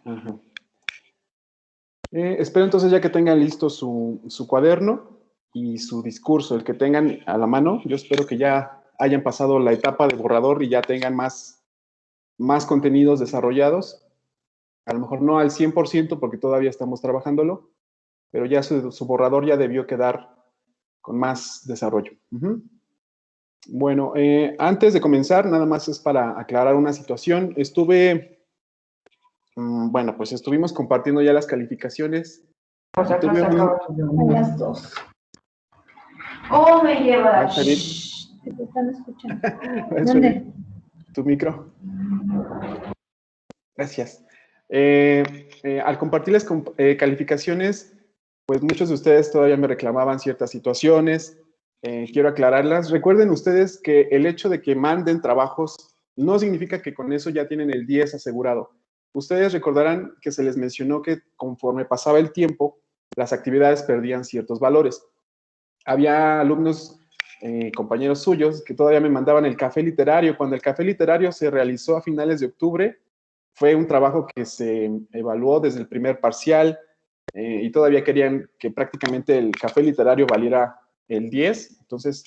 Ajá. Espero entonces ya que tengan listo su cuaderno y su discurso, el que tengan a la mano. Yo espero que ya hayan pasado la etapa de borrador y ya tengan más contenidos desarrollados. A lo mejor no al 100% porque todavía estamos trabajándolo, pero ya su borrador ya debió quedar con más desarrollo. Bueno, antes de comenzar, nada más es para aclarar una situación. Bueno, pues estuvimos compartiendo ya las calificaciones. Pues acá se acaba a las 2. Oh, me lleva. Te están escuchando. ¿Dónde? Tu micro. Gracias. Al compartirles calificaciones, pues muchos de ustedes todavía me reclamaban ciertas situaciones. Quiero aclararlas. Recuerden ustedes que el hecho de que manden trabajos no significa que con eso ya tienen el 10 asegurado. Ustedes recordarán que se les mencionó que conforme pasaba el tiempo, las actividades perdían ciertos valores. Había alumnos, compañeros suyos, que todavía me mandaban el café literario. Cuando el café literario se realizó a finales de octubre, fue un trabajo que se evaluó desde el primer parcial y todavía querían que prácticamente el café literario valiera el 10. Entonces,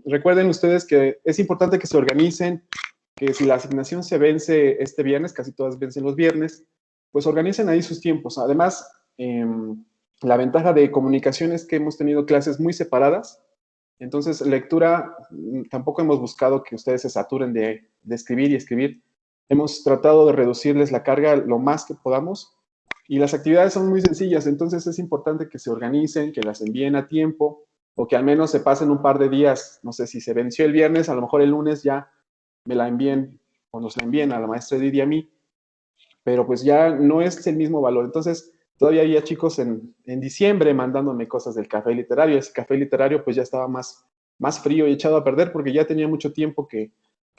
recuerden ustedes que es importante que se organicen, que si la asignación se vence este viernes, casi todas vencen los viernes, pues organicen ahí sus tiempos. Además, la ventaja de comunicación es que hemos tenido clases muy separadas. Entonces, lectura, tampoco hemos buscado que ustedes se saturen de escribir y escribir. Hemos tratado de reducirles la carga lo más que podamos y las actividades son muy sencillas, entonces es importante que se organicen, que las envíen a tiempo o que al menos se pasen un par de días. No sé, si se venció el viernes, a lo mejor el lunes ya me la envíen o nos la envíen a la maestra Edith y a mí, pero pues ya no es el mismo valor. Entonces, todavía había chicos en diciembre mandándome cosas del café literario. Ese café literario pues ya estaba más frío y echado a perder porque ya tenía mucho tiempo que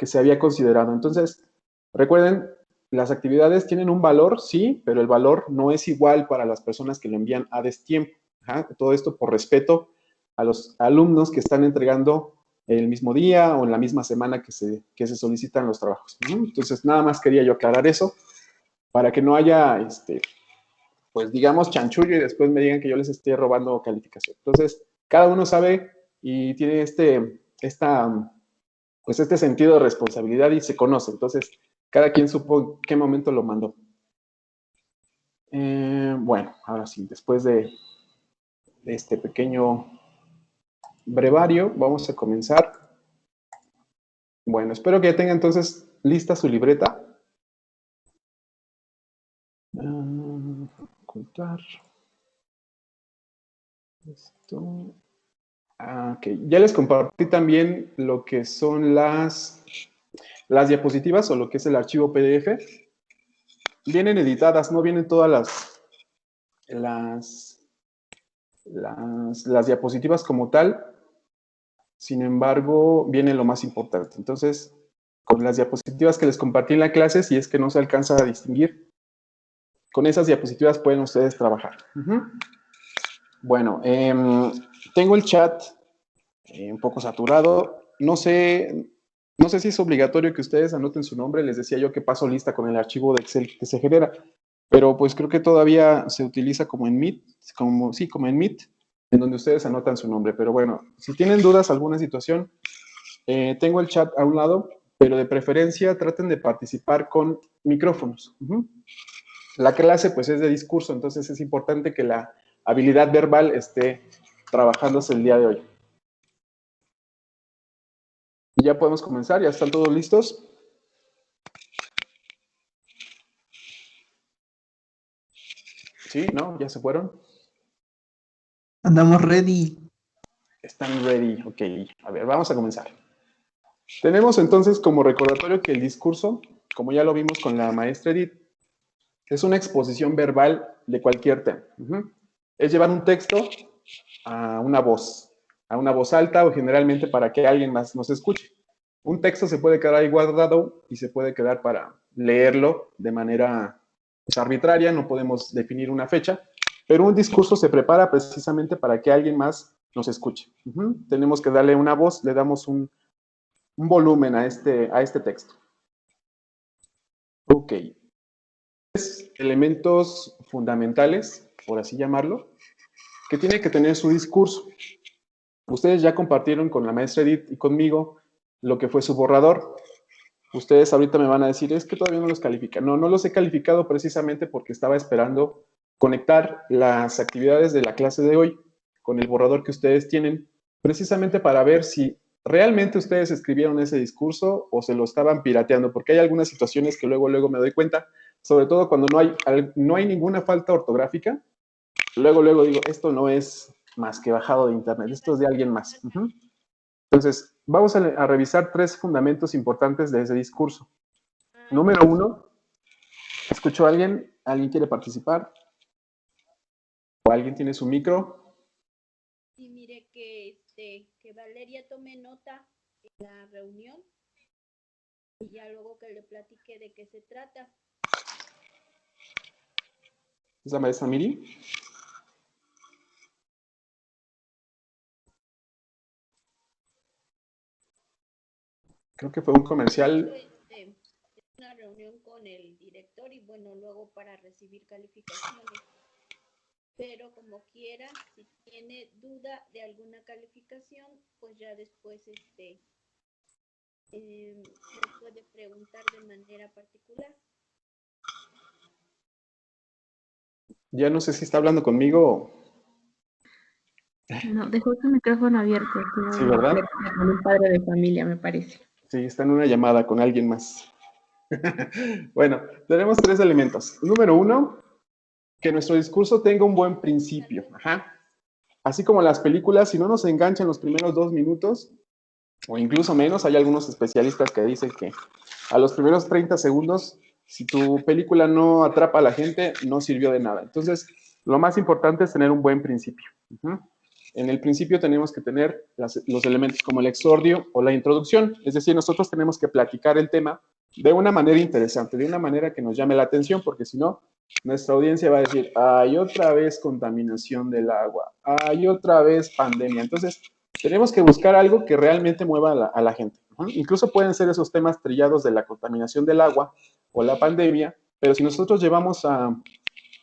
se había considerado. Entonces, recuerden, las actividades tienen un valor, sí, pero el valor no es igual para las personas que lo envían a destiempo. Todo esto por respeto a los alumnos que están entregando el mismo día o en la misma semana que se solicitan los trabajos. Entonces, nada más quería yo aclarar eso para que no haya, pues digamos, chanchullo y después me digan que yo les esté robando calificación. Entonces, cada uno sabe y tiene este sentido de responsabilidad y se conoce. Entonces, cada quien supo en qué momento lo mandó. Bueno, ahora sí, después de este pequeño brevario, vamos a comenzar. Bueno, espero que ya tenga entonces lista su libreta. Ocultar. Esto. Ok, ya les compartí también lo que son las diapositivas o lo que es el archivo PDF. Vienen editadas, no vienen todas las diapositivas como tal. Sin embargo, viene lo más importante. Entonces, con las diapositivas que les compartí en la clase, si es que no se alcanza a distinguir, con esas diapositivas pueden ustedes trabajar. Bueno, tengo el chat un poco saturado. No sé si es obligatorio que ustedes anoten su nombre. Les decía yo que paso lista con el archivo de Excel que se genera, pero pues creo que todavía se utiliza como en Meet, como en Meet, en donde ustedes anotan su nombre. Pero bueno, si tienen dudas, alguna situación, tengo el chat a un lado, pero de preferencia traten de participar con micrófonos. La clase pues es de discurso, entonces es importante que la habilidad verbal esté trabajándose el día de hoy. Ya podemos comenzar, ya están todos listos. ¿Sí? ¿No? ¿Ya se fueron? Andamos ready. Están ready, ok. A ver, vamos a comenzar. Tenemos entonces como recordatorio que el discurso, como ya lo vimos con la maestra Edith, es una exposición verbal de cualquier tema. Es llevar un texto a una voz alta o generalmente para que alguien más nos escuche. Un texto se puede quedar ahí guardado y se puede quedar para leerlo de manera arbitraria, no podemos definir una fecha, pero un discurso se prepara precisamente para que alguien más nos escuche. Tenemos que darle una voz, le damos un volumen a este texto. Ok. elementos fundamentales, por así llamarlo, que tiene que tener su discurso. Ustedes ya compartieron con la maestra Edith y conmigo lo que fue su borrador. Ustedes ahorita me van a decir, es que todavía no los califican. No, no los he calificado precisamente porque estaba esperando conectar las actividades de la clase de hoy con el borrador que ustedes tienen, precisamente para ver si realmente ustedes escribieron ese discurso o se lo estaban pirateando, porque hay algunas situaciones que luego me doy cuenta, sobre todo cuando no hay ninguna falta ortográfica, luego digo, esto no es más que bajado de internet, esto es de alguien más. Entonces, vamos a revisar 3 fundamentos importantes de ese discurso. Número 1, ¿escuchó a alguien? ¿Alguien quiere participar? ¿O alguien tiene su micro? Sí, mire que Valeria tome nota en la reunión y ya luego que le platique de qué se trata. ¿Es la maestra Miri? Creo que fue un comercial. Una reunión con el director y bueno, luego para recibir calificaciones. Pero como quiera, si tiene duda de alguna calificación, pues ya después me puede preguntar de manera particular. Ya no sé si está hablando conmigo. No, dejó su micrófono abierto. Sí, ¿verdad? Con un padre de familia, me parece. Sí, está en una llamada con alguien más. Bueno, tenemos 3 elementos. Número 1, que nuestro discurso tenga un buen principio. Ajá. Así como las películas, si no nos enganchan los primeros 2 minutos, o incluso menos, hay algunos especialistas que dicen que a los primeros 30 segundos, si tu película no atrapa a la gente, no sirvió de nada. Entonces, lo más importante es tener un buen principio. En el principio tenemos que tener los elementos como el exordio o la introducción, es decir, nosotros tenemos que platicar el tema de una manera interesante, de una manera que nos llame la atención, porque si no, nuestra audiencia va a decir, hay otra vez contaminación del agua, hay otra vez pandemia. Entonces, tenemos que buscar algo que realmente mueva a la gente. Incluso pueden ser esos temas trillados de la contaminación del agua o la pandemia, pero si nosotros llevamos a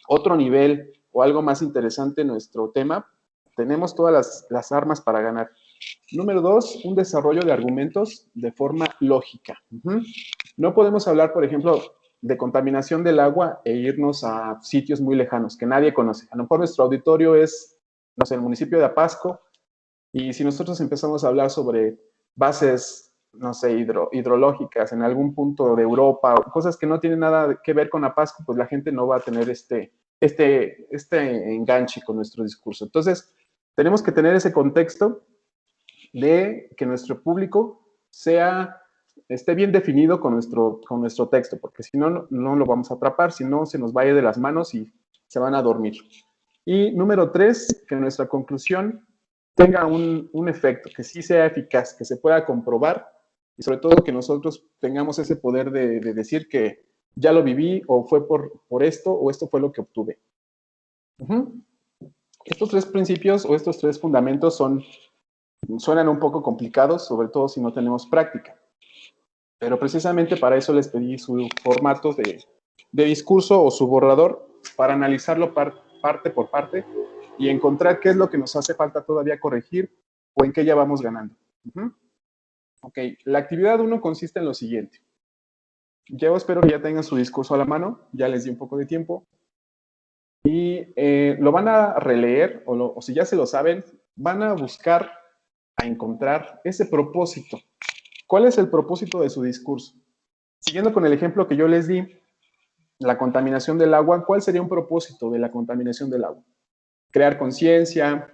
otro nivel o algo más interesante nuestro tema, tenemos todas las armas para ganar. Número 2, un desarrollo de argumentos de forma lógica. No podemos hablar, por ejemplo, de contaminación del agua e irnos a sitios muy lejanos que nadie conoce. A lo mejor nuestro auditorio es, no sé, el municipio de Apasco, y si nosotros empezamos a hablar sobre bases, no sé, hidrológicas en algún punto de Europa, o cosas que no tienen nada que ver con Apasco, pues la gente no va a tener este enganche con nuestro discurso. Entonces, tenemos que tener ese contexto de que nuestro público esté bien definido con nuestro texto, porque si no, no lo vamos a atrapar, si no, se nos va a ir de las manos y se van a dormir. Y número 3, que nuestra conclusión tenga un efecto, que sí sea eficaz, que se pueda comprobar y sobre todo que nosotros tengamos ese poder de decir que ya lo viví o fue por esto o esto fue lo que obtuve. Estos 3 principios o estos 3 fundamentos suenan un poco complicados, sobre todo si no tenemos práctica. Pero precisamente para eso les pedí su formato de discurso o su borrador para analizarlo parte por parte y encontrar qué es lo que nos hace falta todavía corregir o en qué ya vamos ganando. Ok, la actividad 1 consiste en lo siguiente. Yo espero que ya tengan su discurso a la mano, ya les di un poco de tiempo. Y lo van a releer, o si ya se lo saben, van a buscar a encontrar ese propósito. ¿Cuál es el propósito de su discurso? Siguiendo con el ejemplo que yo les di, la contaminación del agua, ¿cuál sería un propósito de la contaminación del agua? Crear conciencia,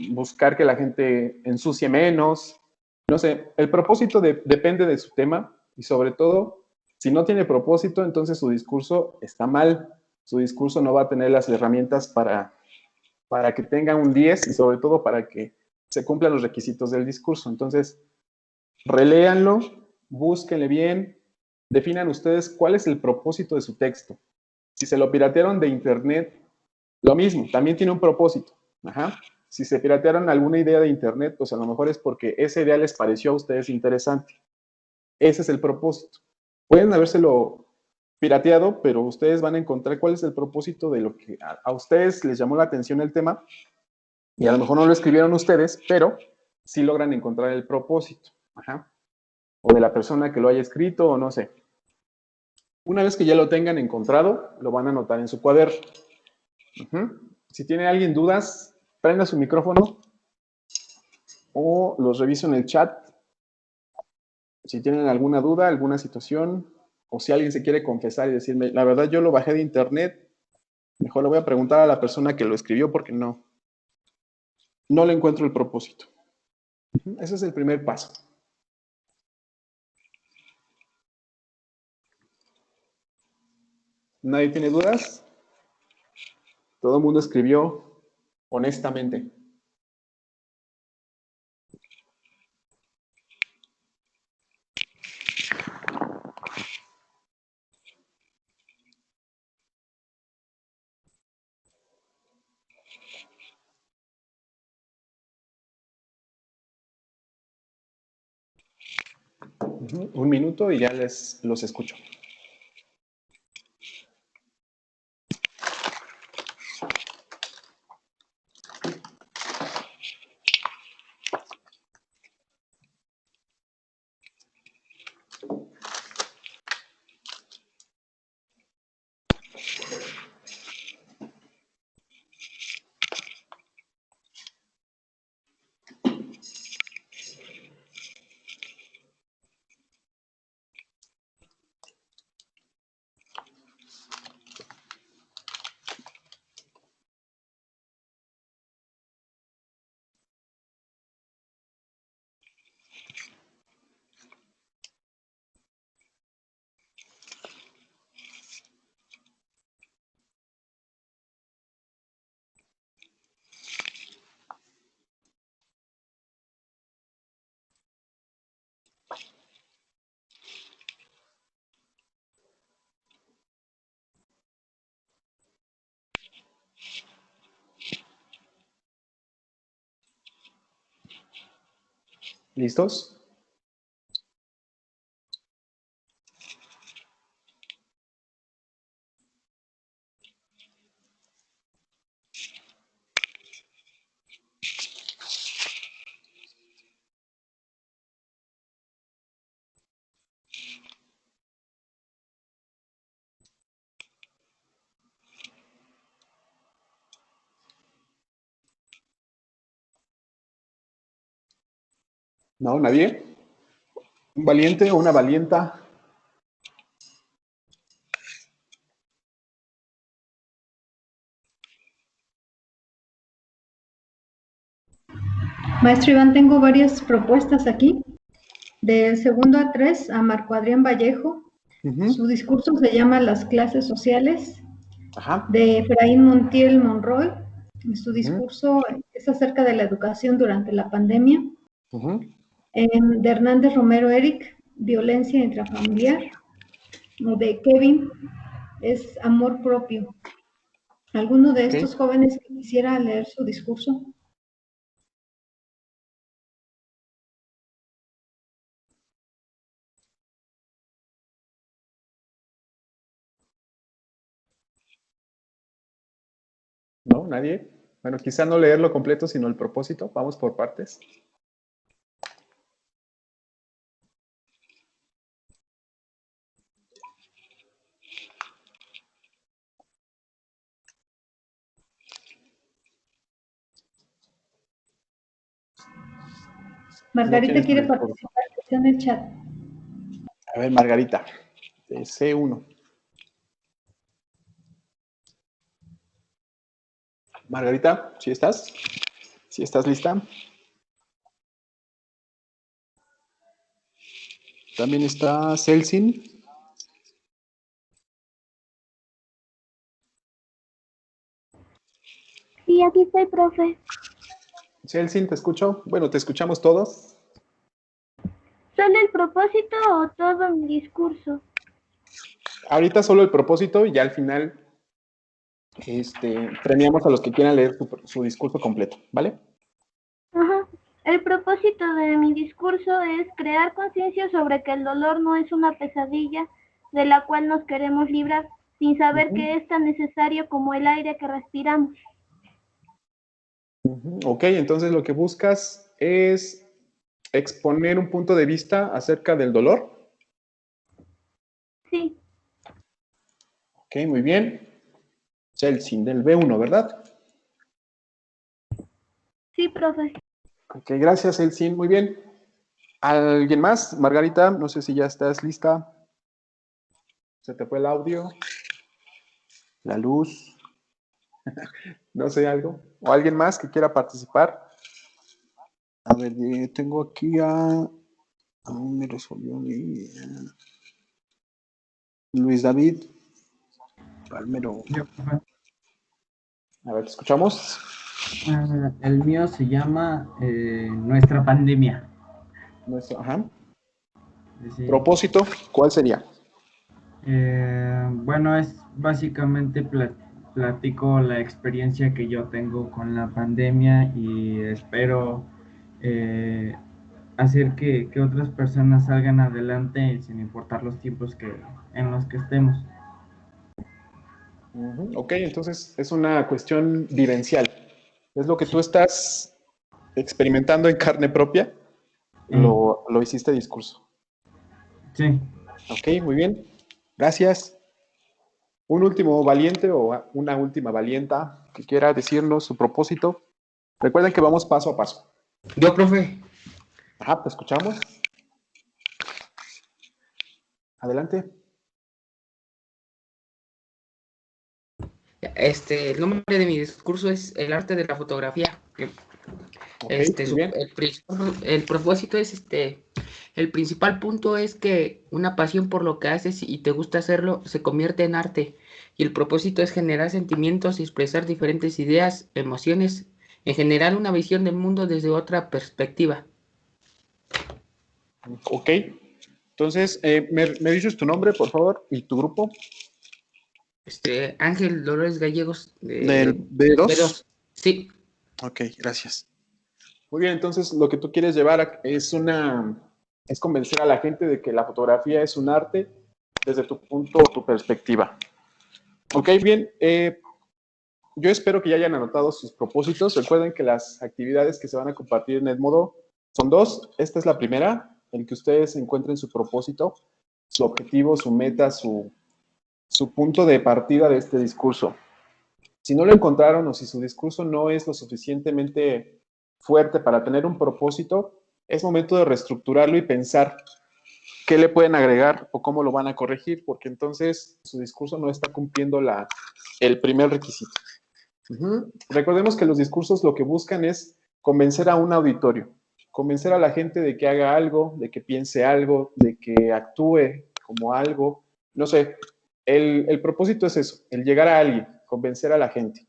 buscar que la gente ensucie menos, no sé, el propósito depende de su tema y sobre todo, si no tiene propósito, entonces su discurso está mal, su discurso no va a tener las herramientas para que tenga un 10 y sobre todo para que se cumplan los requisitos del discurso. Entonces, reléanlo, búsquenle bien, definan ustedes cuál es el propósito de su texto. Si se lo piratearon de internet, lo mismo, también tiene un propósito. Si se piratearon alguna idea de internet, pues a lo mejor es porque esa idea les pareció a ustedes interesante. Ese es el propósito. Pueden habérselo pirateado, pero ustedes van a encontrar cuál es el propósito de lo que a ustedes les llamó la atención el tema, y a lo mejor no lo escribieron ustedes, pero sí logran encontrar el propósito. Ajá. O de la persona que lo haya escrito, o no sé. Una vez que ya lo tengan encontrado, lo van a anotar en su cuaderno. Si tiene alguien dudas, prenda su micrófono o los reviso en el chat. Si tienen alguna duda, alguna situación, o si alguien se quiere confesar y decirme, la verdad yo lo bajé de internet, mejor le voy a preguntar a la persona que lo escribió porque no le encuentro el propósito. Ese es el primer paso. ¿Nadie tiene dudas? Todo el mundo escribió honestamente. Un minuto y ya los escucho. ¿Listos? ¿No? ¿Nadie? ¿Un valiente o una valienta? Maestro Iván, tengo varias propuestas aquí. Del segundo a 3, a Marco Adrián Vallejo. Su discurso se llama Las clases sociales. Ajá. De Efraín Montiel Monroy. Su discurso es acerca de la educación durante la pandemia. De Hernández Romero Eric, Violencia intrafamiliar. De Kevin, es Amor propio. ¿Alguno de estos jóvenes que quisiera leer su discurso? ¿No? ¿Nadie? Bueno, quizá no leerlo completo, sino el propósito. Vamos por partes. Margarita quiere participar, está en el chat. A ver, Margarita, de C1. Margarita, ¿sí estás? ¿Sí estás lista? También está Celsin. Sí, aquí estoy, profe. Celsin, ¿te escucho? Bueno, ¿te escuchamos todos? ¿Solo el propósito o todo mi discurso? Ahorita solo el propósito y ya al final premiamos a los que quieran leer su discurso completo, ¿vale? Ajá. El propósito de mi discurso es crear conciencia sobre que el dolor no es una pesadilla, de la cual nos queremos librar, sin saber que es tan necesario como el aire que respiramos. Ok, entonces lo que buscas es exponer un punto de vista acerca del dolor. Sí, Ok, muy bien. Chelsea, del B1, ¿verdad? sí, profe. Ok, gracias, Elsin. Muy bien. ¿Alguien más? Margarita, no sé si ya estás lista. ¿Se te fue el audio? ¿La luz? No sé, algo. ¿O alguien más que quiera participar? A ver, tengo aquí a... me resolvió Luis David Palmero. Yo, profe. A ver, ¿te escuchamos? El mío se llama Nuestra Pandemia. Ajá. Sí. Propósito, ¿cuál sería? Bueno, es básicamente platico la experiencia que yo tengo con la pandemia y espero hacer que otras personas salgan adelante sin importar los tiempos en los que estemos. Ok, entonces es una cuestión vivencial. Es lo que tú estás experimentando en carne propia, lo hiciste discurso. Sí. Ok, muy bien. Gracias. Un último valiente o una última valienta que quiera decirnos su propósito. Recuerden que vamos paso a paso. Yo, profe. Ajá, te escuchamos. Adelante. El nombre de mi discurso es El arte de la fotografía. Ok, muy bien. El propósito es el principal punto es que una pasión por lo que haces y te gusta hacerlo se convierte en arte. Y el propósito es generar sentimientos y expresar diferentes ideas, emociones, en generar una visión del mundo desde otra perspectiva. Ok. Entonces, ¿me dices tu nombre, por favor, y tu grupo? Ángel Dolores Gallegos Del de B2. B2. Sí. Ok, gracias. Muy bien, entonces lo que tú quieres llevar es convencer a la gente de que la fotografía es un arte desde tu punto o tu perspectiva. Ok, bien. Yo espero que ya hayan anotado sus propósitos. Recuerden que las actividades que se van a compartir en Edmodo son dos. Esta es la primera, en que ustedes encuentren su propósito, su objetivo, su meta, su punto de partida de este discurso. Si no lo encontraron o si su discurso no es lo suficientemente fuerte para tener un propósito, es momento de reestructurarlo y pensar qué le pueden agregar o cómo lo van a corregir, porque entonces su discurso no está cumpliendo el primer requisito. Recordemos que los discursos lo que buscan es convencer a un auditorio, convencer a la gente de que haga algo, de que piense algo, de que actúe como algo. No sé, el propósito es eso, el llegar a alguien, convencer a la gente.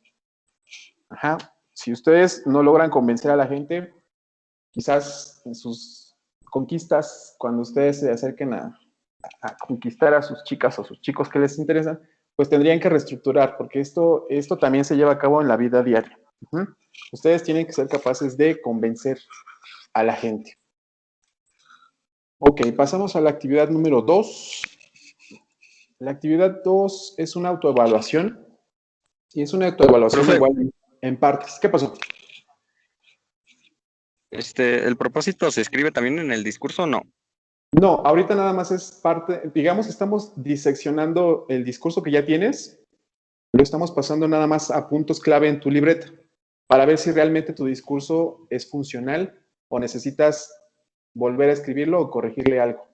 Ajá. Si ustedes no logran convencer a la gente, quizás en sus conquistas, cuando ustedes se acerquen a conquistar a sus chicas o sus chicos que les interesan, pues tendrían que reestructurar, porque esto también se lleva a cabo en la vida diaria. Ustedes tienen que ser capaces de convencer a la gente. Ok, pasamos a la actividad número 2. La actividad 2 es una autoevaluación, y es una autoevaluación Profe. igual en partes. ¿Qué pasó? ¿El propósito se escribe también en el discurso o no? No, ahorita nada más es parte, digamos, estamos diseccionando el discurso que ya tienes, lo estamos pasando nada más a puntos clave en tu libreta, para ver si realmente tu discurso es funcional o necesitas volver a escribirlo o corregirle algo.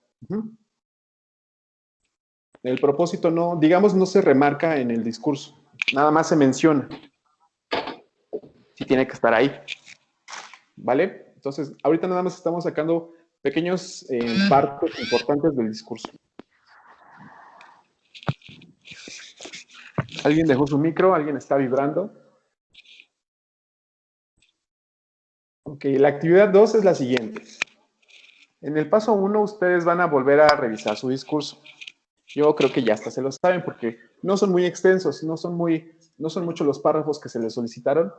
El propósito no, digamos, no se remarca en el discurso, nada más se menciona. Sí tiene que estar ahí. ¿Vale? Entonces, ahorita nada más estamos sacando pequeños partes importantes del discurso. ¿Alguien dejó su micro? ¿Alguien está vibrando? Ok, la actividad 2 es la siguiente. En el paso 1 ustedes van a volver a revisar su discurso. Yo creo que ya hasta se lo saben porque no son muy extensos, no son muchos los párrafos que se les solicitaron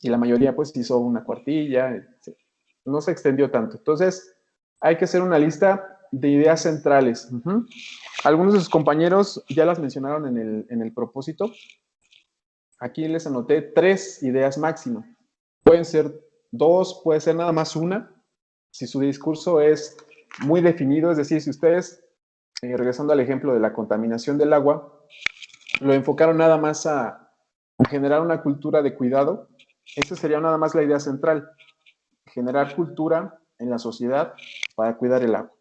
y la mayoría pues hizo una cuartilla, no se extendió tanto. Entonces hay que hacer una lista de ideas centrales. Algunos de sus compañeros ya las mencionaron en el propósito. Aquí les anoté 3 ideas máximo. Pueden ser 2, puede ser nada más una. Si su discurso es muy definido, es decir, si ustedes, regresando al ejemplo de la contaminación del agua, lo enfocaron nada más a generar una cultura de cuidado, esa sería nada más la idea central. Generar cultura en la sociedad para cuidar el agua.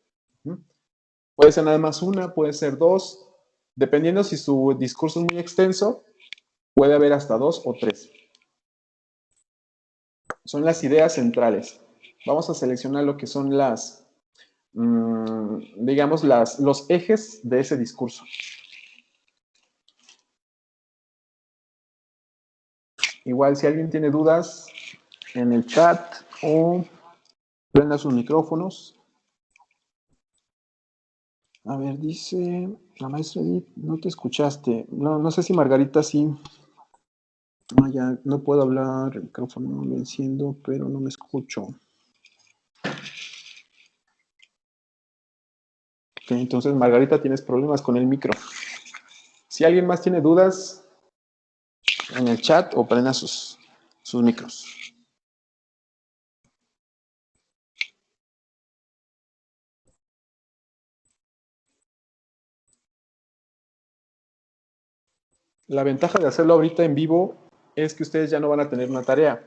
Puede ser nada más una, puede ser 2. Dependiendo si su discurso es muy extenso, puede haber hasta 2 o 3. Son las ideas centrales. Vamos a seleccionar lo que son las, digamos, los ejes de ese discurso. Igual, si alguien tiene dudas en el chat o prenda sus micrófonos. A ver, dice la maestra Edith, no te escuchaste. No sé si Margarita sí. No, ya no puedo hablar, el micrófono lo enciendo, pero no me escucho. Ok, entonces Margarita, tienes problemas con el micro. Si alguien más tiene dudas, en el chat o prenda sus micros. La ventaja de hacerlo ahorita en vivo es que ustedes ya no van a tener una tarea.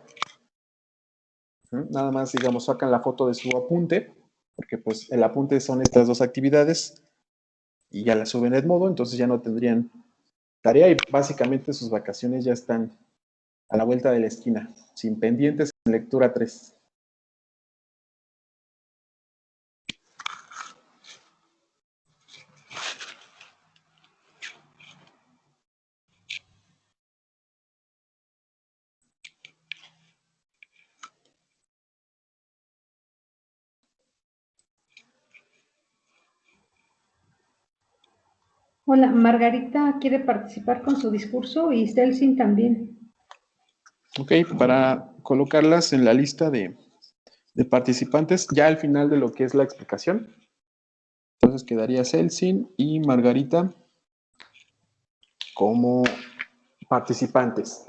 Nada más, digamos, sacan la foto de su apunte, porque pues el apunte son estas 2 actividades y ya la suben en modo, entonces ya no tendrían tarea y básicamente sus vacaciones ya están a la vuelta de la esquina, sin pendientes en lectura 3. Hola, Margarita quiere participar con su discurso y Celsin también. Ok, para colocarlas en la lista de participantes, ya al final de lo que es la explicación. Entonces quedaría Celsin y Margarita como participantes.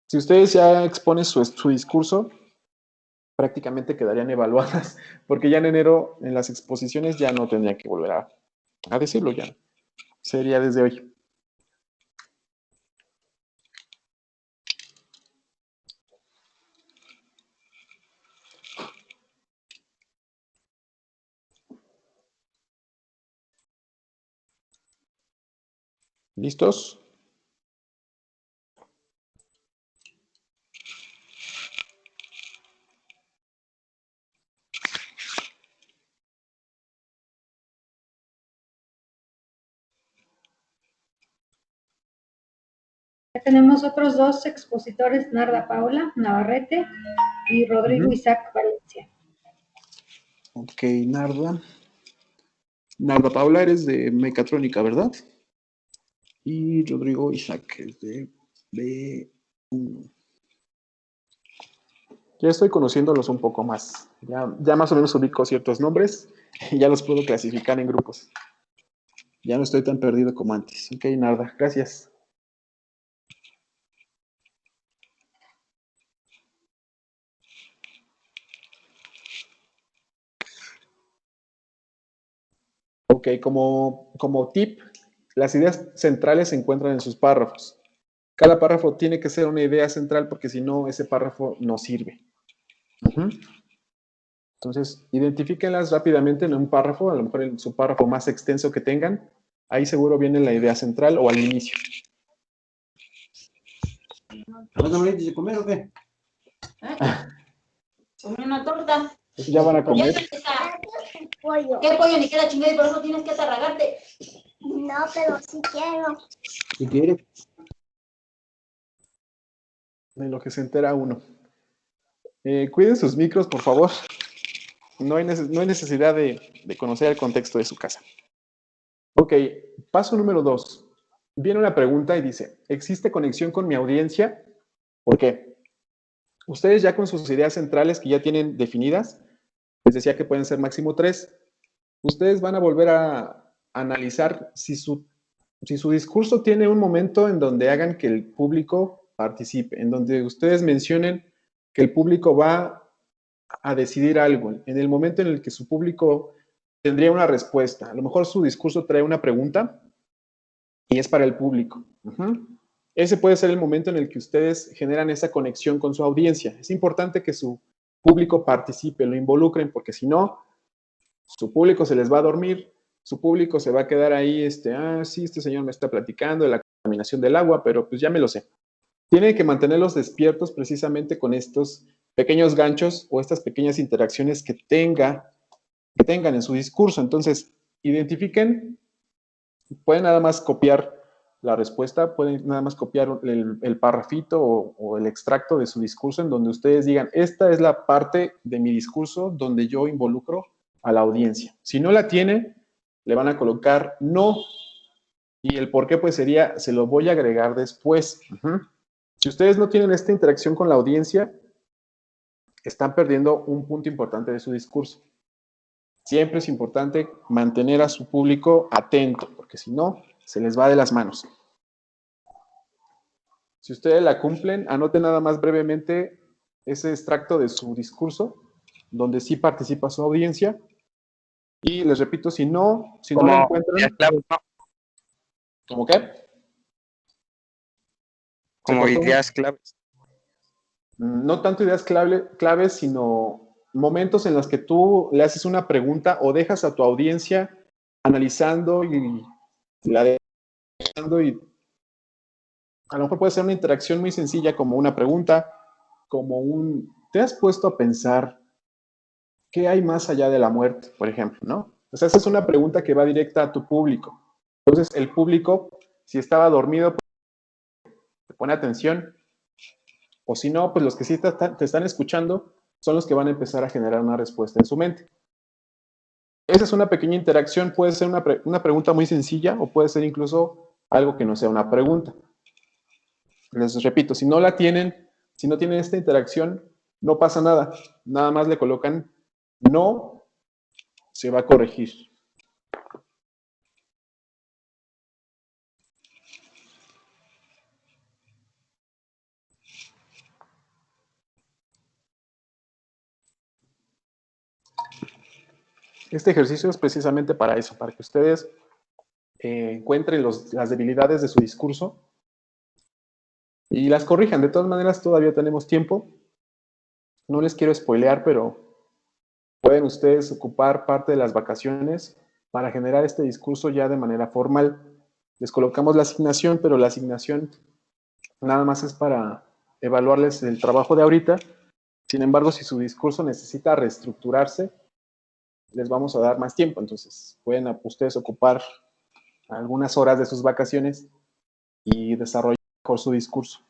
Si ustedes ya exponen su discurso, prácticamente quedarían evaluadas, porque ya en enero en las exposiciones ya no tendrían que volver a decirlo ya. Sería desde hoy. ¿Listos? Ya tenemos otros 2 expositores, Narda Paula Navarrete y Rodrigo Isaac Valencia. Ok, Narda. Narda Paula, eres de mecatrónica, ¿verdad? Y Rodrigo Isaac es de B1. Ya estoy conociéndolos un poco más. Ya más o menos ubico ciertos nombres y ya los puedo clasificar en grupos. Ya no estoy tan perdido como antes. Ok, Narda, gracias. Ok, como tip, las ideas centrales se encuentran en sus párrafos. Cada párrafo tiene que ser una idea central porque si no, ese párrafo no sirve. Entonces, identifíquenlas rápidamente en un párrafo, a lo mejor en su párrafo más extenso que tengan. Ahí seguro viene la idea central o al inicio. ¿Vas a morir de comer o qué? Come una torta. Ya van a comer. Pollo. ¿Qué pollo? Ni queda chingada y por eso tienes que atarragarte. No, pero sí quiero. Si quieres. De lo que se entera uno. Cuiden sus micros, por favor. No hay necesidad de conocer el contexto de su casa. Ok, paso número 2. Viene una pregunta y dice, ¿existe conexión con mi audiencia? ¿Por qué? Ustedes ya con sus ideas centrales que ya tienen definidas, les decía que pueden ser máximo 3. ustedes van a volver a analizar si su discurso tiene un momento en donde hagan que el público participe, en donde ustedes mencionen que el público va a decidir algo, en el momento en el que su público tendría una respuesta. A lo mejor su discurso trae una pregunta y es para el público. Ese puede ser el momento en el que ustedes generan esa conexión con su audiencia. Es importante que su público participe, lo involucren, porque si no, su público se les va a dormir, su público se va a quedar ahí, sí, este señor me está platicando de la contaminación del agua, pero pues ya me lo sé. Tienen que mantenerlos despiertos precisamente con estos pequeños ganchos o estas pequeñas interacciones que tengan en su discurso. Entonces, identifiquen, pueden nada más copiar la respuesta, pueden nada más copiar el parrafito o el extracto de su discurso en donde ustedes digan, esta es la parte de mi discurso donde yo involucro a la audiencia. Si no la tiene, le van a colocar no, y el por qué pues sería, se lo voy a agregar después. Si ustedes no tienen esta interacción con la audiencia, están perdiendo un punto importante de su discurso. Siempre es importante mantener a su público atento, porque si no, se les va de las manos. Si ustedes la cumplen, anoten nada más brevemente ese extracto de su discurso, donde sí participa su audiencia. Y les repito, si no lo encuentran... ¿Cómo qué? Como ideas claves. No tanto ideas claves, sino momentos en los que tú le haces una pregunta o dejas a tu audiencia analizando y a lo mejor puede ser una interacción muy sencilla como una pregunta, ¿te has puesto a pensar qué hay más allá de la muerte, por ejemplo, ¿no? O sea, esa es una pregunta que va directa a tu público. Entonces, el público, si estaba dormido, pues, te pone atención. O si no, pues los que sí te están escuchando son los que van a empezar a generar una respuesta en su mente. Esa es una pequeña interacción, puede ser una pregunta muy sencilla o puede ser incluso algo que no sea una pregunta. Les repito, si no la tienen, si no tienen esta interacción, no pasa nada. Nada más le colocan no, se va a corregir. Este ejercicio es precisamente para eso, para que ustedes encuentren las debilidades de su discurso y las corrijan. De todas maneras, todavía tenemos tiempo. No les quiero spoilear, pero pueden ustedes ocupar parte de las vacaciones para generar este discurso ya de manera formal. Les colocamos la asignación, pero la asignación nada más es para evaluarles el trabajo de ahorita. Sin embargo, si su discurso necesita reestructurarse, les vamos a dar más tiempo. Entonces, pueden ustedes ocupar algunas horas de sus vacaciones y desarrollar mejor su discurso.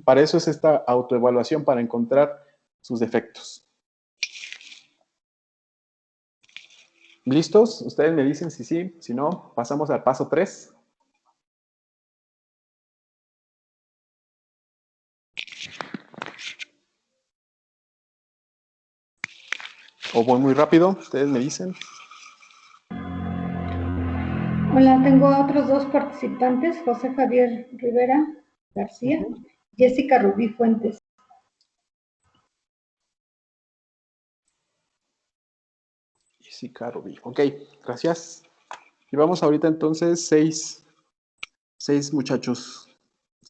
Para eso es esta autoevaluación, para encontrar sus defectos. ¿Listos? Ustedes me dicen si sí, si no, pasamos al paso 3. O voy muy rápido, ustedes me dicen. Hola, tengo a otros dos participantes, José Javier Rivera García, Jessica Rubí Fuentes. Jessica Rubí, ok, gracias. Y vamos ahorita entonces 6 muchachos,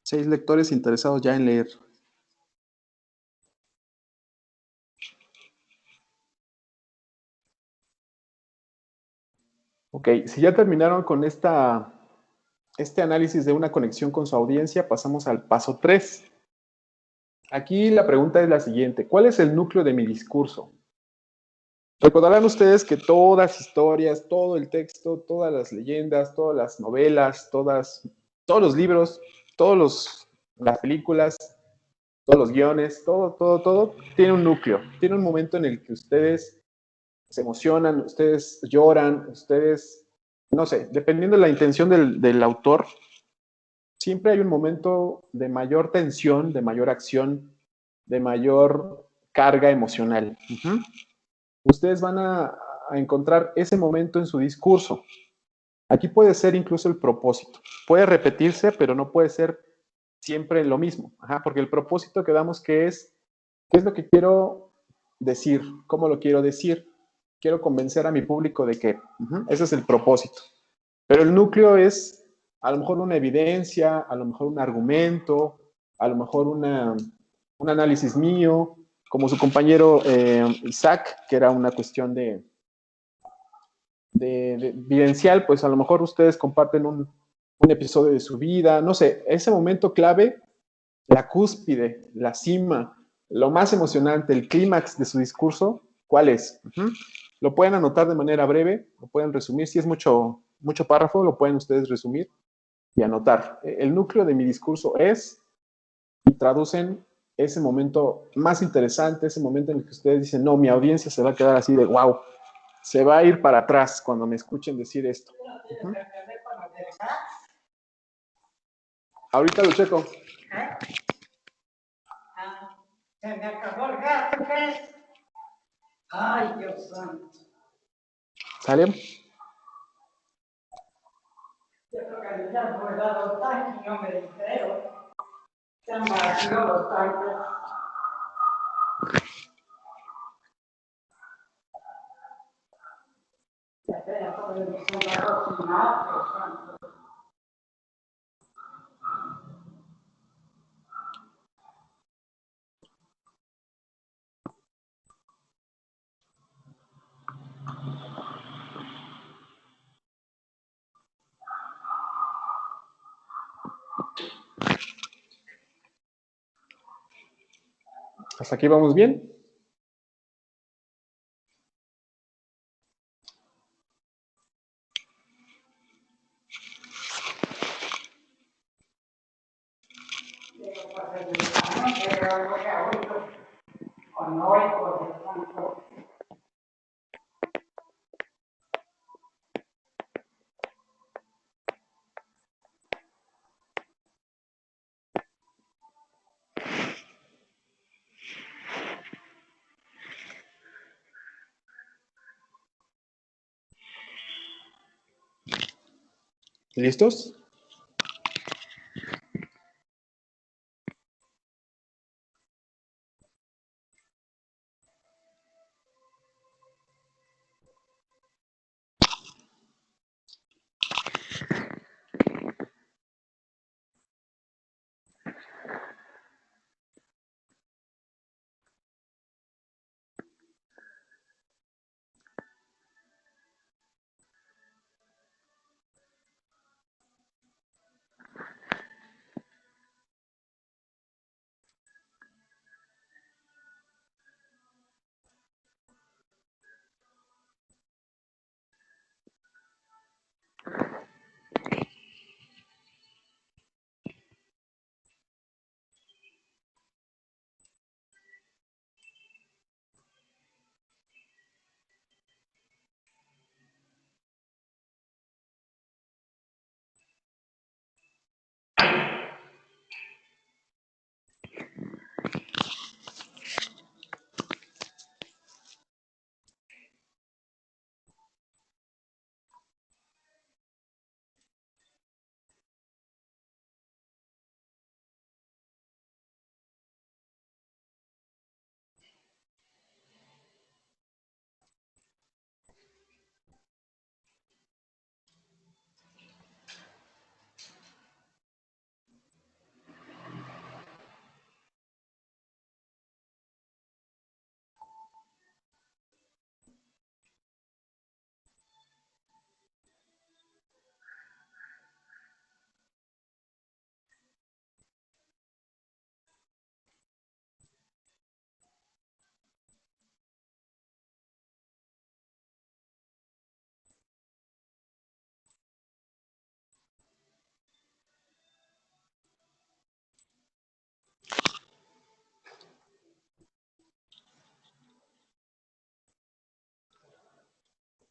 6 lectores interesados ya en leer. Ok, si ya terminaron con este análisis de una conexión con su audiencia, pasamos al paso 3. Aquí la pregunta es la siguiente: ¿cuál es el núcleo de mi discurso? Recordarán ustedes que todas las historias, todo el texto, todas las leyendas, todas las novelas, todos los libros, las películas, todos los guiones, todo tiene un núcleo, tiene un momento en el que ustedes se emocionan, ustedes lloran, ustedes, no sé, dependiendo de la intención del autor, siempre hay un momento de mayor tensión, de mayor acción, de mayor carga emocional. Ustedes van a a encontrar ese momento en su discurso. Aquí puede ser incluso el propósito. Puede repetirse, pero no puede ser siempre lo mismo. Ajá, porque el propósito que damos ¿qué es lo que quiero decir? ¿Cómo lo quiero decir? Quiero convencer a mi público de que ese es el propósito. Pero el núcleo es a lo mejor una evidencia, a lo mejor un argumento, a lo mejor un análisis mío, como su compañero Isaac, que era una cuestión de vivencial, pues a lo mejor ustedes comparten un episodio de su vida, no sé, ese momento clave, la cúspide, la cima, lo más emocionante, el clímax de su discurso, ¿cuál es? Lo pueden anotar de manera breve, lo pueden resumir, si es mucho párrafo, lo pueden ustedes resumir y anotar. El núcleo de mi discurso es, y traducen ese momento más interesante, ese momento en el que ustedes dicen, no, mi audiencia se va a quedar así de wow, se va a ir para atrás cuando me escuchen decir esto. Ahorita lo checo. Se me acabó el gato, ¿qué? Ay, Dios santo. ¿Sale? Yo creo que ya no he dado los tanques, no me creo. Se han vacío los tanques. Ya sea por el soldado sin nada, ¿Hasta aquí vamos bien? ¿Listos?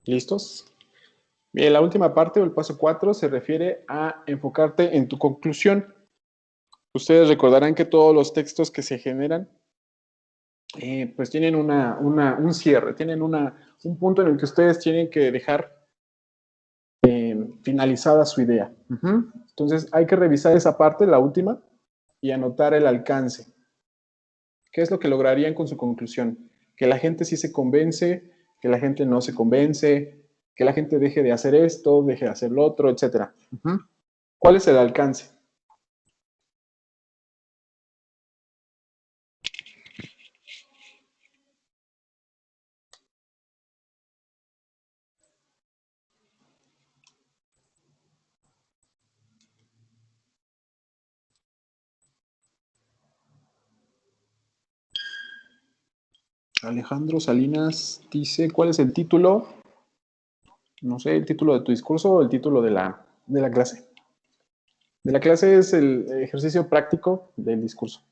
¿Listos? Bien, la última parte o el paso 4 se refiere a enfocarte en tu conclusión. Ustedes recordarán que todos los textos que se generan pues tienen un cierre, tienen un punto en el que ustedes tienen que dejar finalizada su idea. Entonces hay que revisar esa parte, la última, y anotar el alcance. ¿Qué es lo que lograrían con su conclusión? Que la gente sí se convence, que la gente no se convence, que la gente deje de hacer esto, deje de hacer lo otro, etc. ¿Cuál es el alcance? Alejandro Salinas dice, ¿cuál es el título? No sé, el título de tu discurso o el título de la clase. De la clase es el ejercicio práctico del discurso.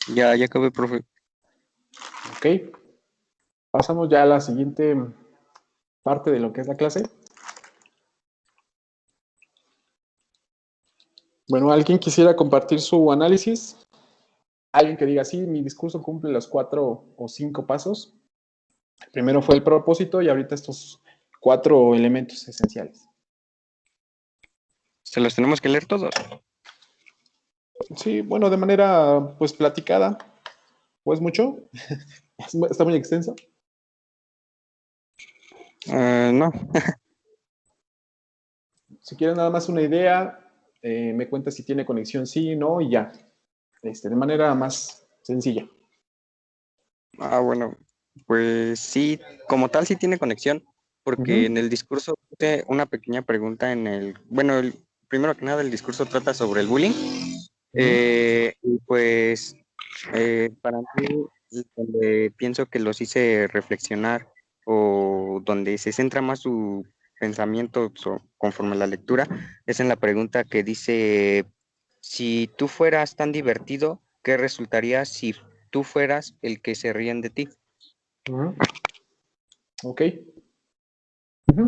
Ya acabé, profe. Ok. Pasamos ya a la siguiente parte de lo que es la clase. Bueno, ¿alguien quisiera compartir su análisis? Alguien que diga, sí, mi discurso cumple los 4 o 5 pasos. Primero fue el propósito y ahorita estos 4 elementos esenciales. ¿Se los tenemos que leer todos? Sí, bueno, de manera pues platicada. ¿O es mucho? ¿Está muy extenso? No. Si quieren nada más una idea, me cuenta si tiene conexión sí, no, y ya. De manera más sencilla. Bueno, pues sí, como tal sí tiene conexión, porque en el discurso puse una pequeña pregunta bueno, primero que nada el discurso trata sobre el bullying, y pues Para mí, donde pienso que los hice reflexionar o donde se centra más su pensamiento conforme a la lectura, es en la pregunta que dice, si tú fueras tan divertido, ¿qué resultaría si tú fueras el que se ríen de ti? Ok.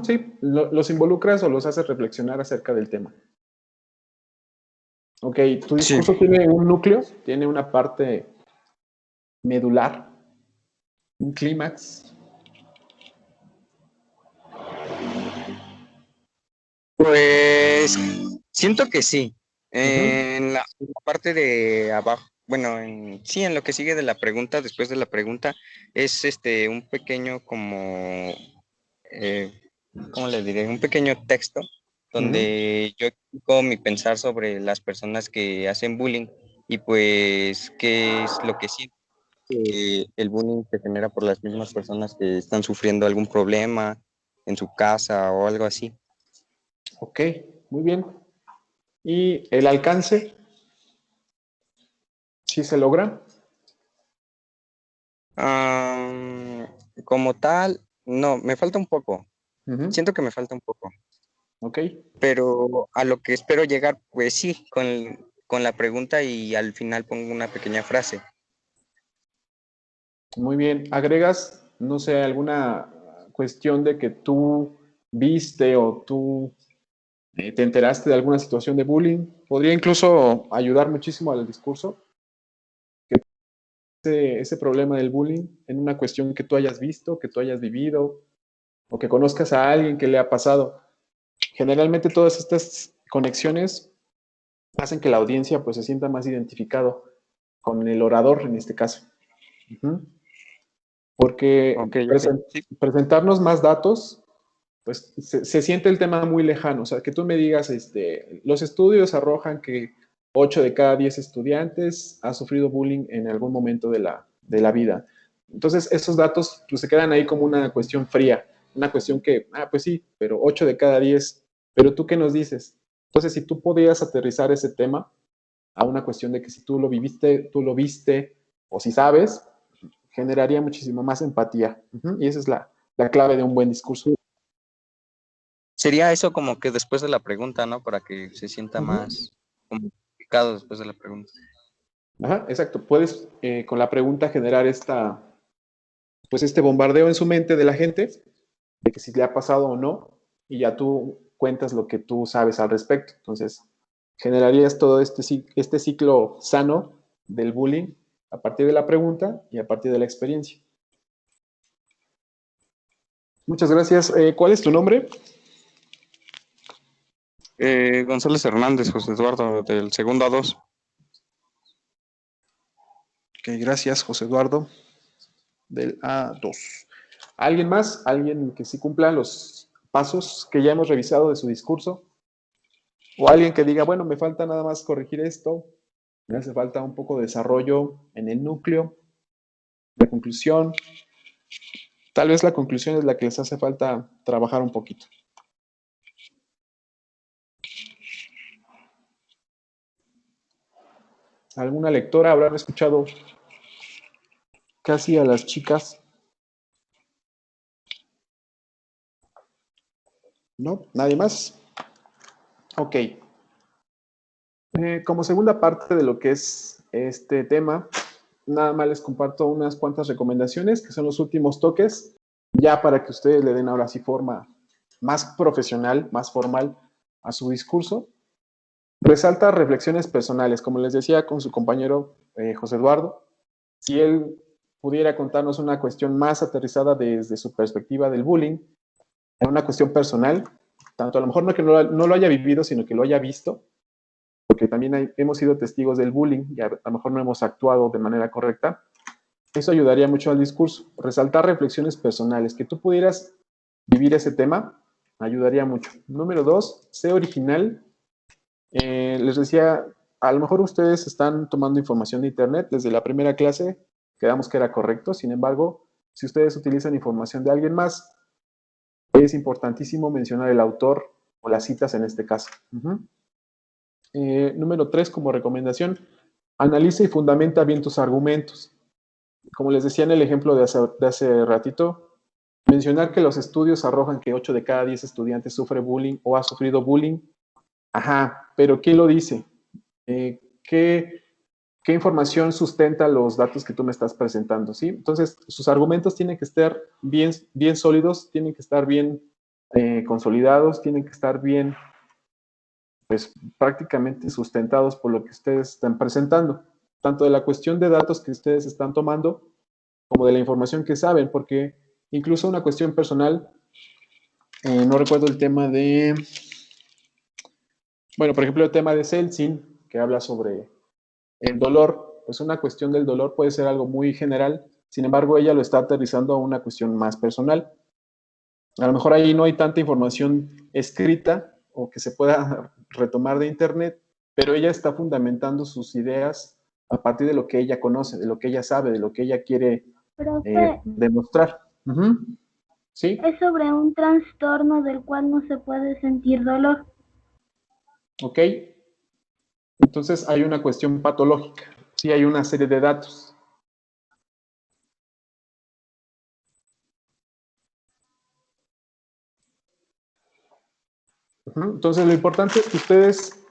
Sí, los involucras o los haces reflexionar acerca del tema. Ok, tu discurso tiene un núcleo, tiene una parte medular, un clímax. Pues siento que sí. En la parte de abajo, bueno, sí, en lo que sigue de la pregunta, después de la pregunta, es un pequeño como, ¿cómo le diré? Un pequeño texto donde yo explico mi pensar sobre las personas que hacen bullying y pues qué es lo que siento. Que el bullying se genera por las mismas personas que están sufriendo algún problema en su casa o algo así. Ok, muy bien. ¿Y el alcance? ¿Sí se logra? Como tal, no, me falta un poco. Siento que me falta un poco. Ok. Pero a lo que espero llegar, pues sí, con la pregunta y al final pongo una pequeña frase. Muy bien. ¿Agregas, no sé, alguna cuestión de que tú viste o tú te enteraste de alguna situación de bullying? Podría incluso ayudar muchísimo al discurso. Ese problema del bullying en una cuestión que tú hayas visto, que tú hayas vivido o que conozcas a alguien que le ha pasado. Generalmente todas estas conexiones hacen que la audiencia pues se sienta más identificado con el orador en este caso. Porque presentarnos más datos, pues se siente el tema muy lejano. O sea, que tú me digas, los estudios arrojan que 8 de cada 10 estudiantes ha sufrido bullying en algún momento de la vida. Entonces, esos datos pues, se quedan ahí como una cuestión fría, una cuestión que, pues sí, pero 8 de cada 10. Pero tú, ¿qué nos dices? Entonces, si tú podías aterrizar ese tema a una cuestión de que si tú lo viviste, tú lo viste, o si sabes, generaría muchísimo más empatía. Y esa es la clave de un buen discurso. Sería eso como que después de la pregunta, ¿no? Para que se sienta más complicado después de la pregunta. Ajá, exacto. Puedes con la pregunta generar pues este bombardeo en su mente de la gente, de que si le ha pasado o no, y ya tú cuentas lo que tú sabes al respecto. Entonces, generarías todo este ciclo sano del bullying a partir de la pregunta y a partir de la experiencia. Muchas gracias. ¿Cuál es tu nombre? González Hernández, José Eduardo, del segundo A2. Ok, gracias, José Eduardo, del A2. ¿Alguien más? ¿Alguien que sí cumpla los pasos que ya hemos revisado de su discurso? ¿O alguien que diga, bueno, me falta nada más corregir esto, me hace falta un poco de desarrollo en el núcleo, la conclusión? Tal vez la conclusión es la que les hace falta trabajar un poquito. ¿Alguna lectora habrá escuchado casi a las chicas? ¿No? ¿Nadie más? Ok. Como segunda parte de lo que es este tema, nada más les comparto unas cuantas recomendaciones, que son los últimos toques, ya para que ustedes le den ahora sí forma más profesional, más formal a su discurso. Resalta reflexiones personales, como les decía con su compañero José Eduardo, si él pudiera contarnos una cuestión más aterrizada desde su perspectiva del bullying, en una cuestión personal, tanto a lo mejor no que no lo haya vivido, sino que lo haya visto, porque también hemos sido testigos del bullying y a lo mejor no hemos actuado de manera correcta. Eso ayudaría mucho al discurso. Resaltar reflexiones personales, que tú pudieras vivir ese tema, ayudaría mucho. Número 2, sé original. Les decía, a lo mejor ustedes están tomando información de internet. Desde la primera clase quedamos que era correcto. Sin embargo, si ustedes utilizan información de alguien más, es importantísimo mencionar el autor o las citas en este caso. Número 3, como recomendación, Analiza y fundamenta bien tus argumentos. Como les decía en el ejemplo de hace ratito, mencionar que los estudios arrojan que 8 de cada 10 estudiantes sufre bullying o ha sufrido bullying. Ajá, pero ¿quién lo dice? ¿Qué información sustenta los datos que tú me estás presentando? ¿Sí? Entonces, sus argumentos tienen que estar bien sólidos, tienen que estar bien consolidados, tienen que estar bien, pues prácticamente sustentados por lo que ustedes están presentando, tanto de la cuestión de datos que ustedes están tomando, como de la información que saben, porque incluso una cuestión personal, no recuerdo el tema de, bueno, por ejemplo, el tema de Selzin, que habla sobre el dolor, pues una cuestión del dolor puede ser algo muy general, sin embargo, ella lo está aterrizando a una cuestión más personal. A lo mejor ahí no hay tanta información escrita o que se pueda retomar de internet, pero ella está fundamentando sus ideas a partir de lo que ella conoce, de lo que ella sabe, de lo que ella quiere demostrar. ¿Sí? Es sobre un trastorno del cual no se puede sentir dolor. Ok. Entonces hay una cuestión patológica. Sí, hay una serie de datos. Entonces lo importante es que ustedes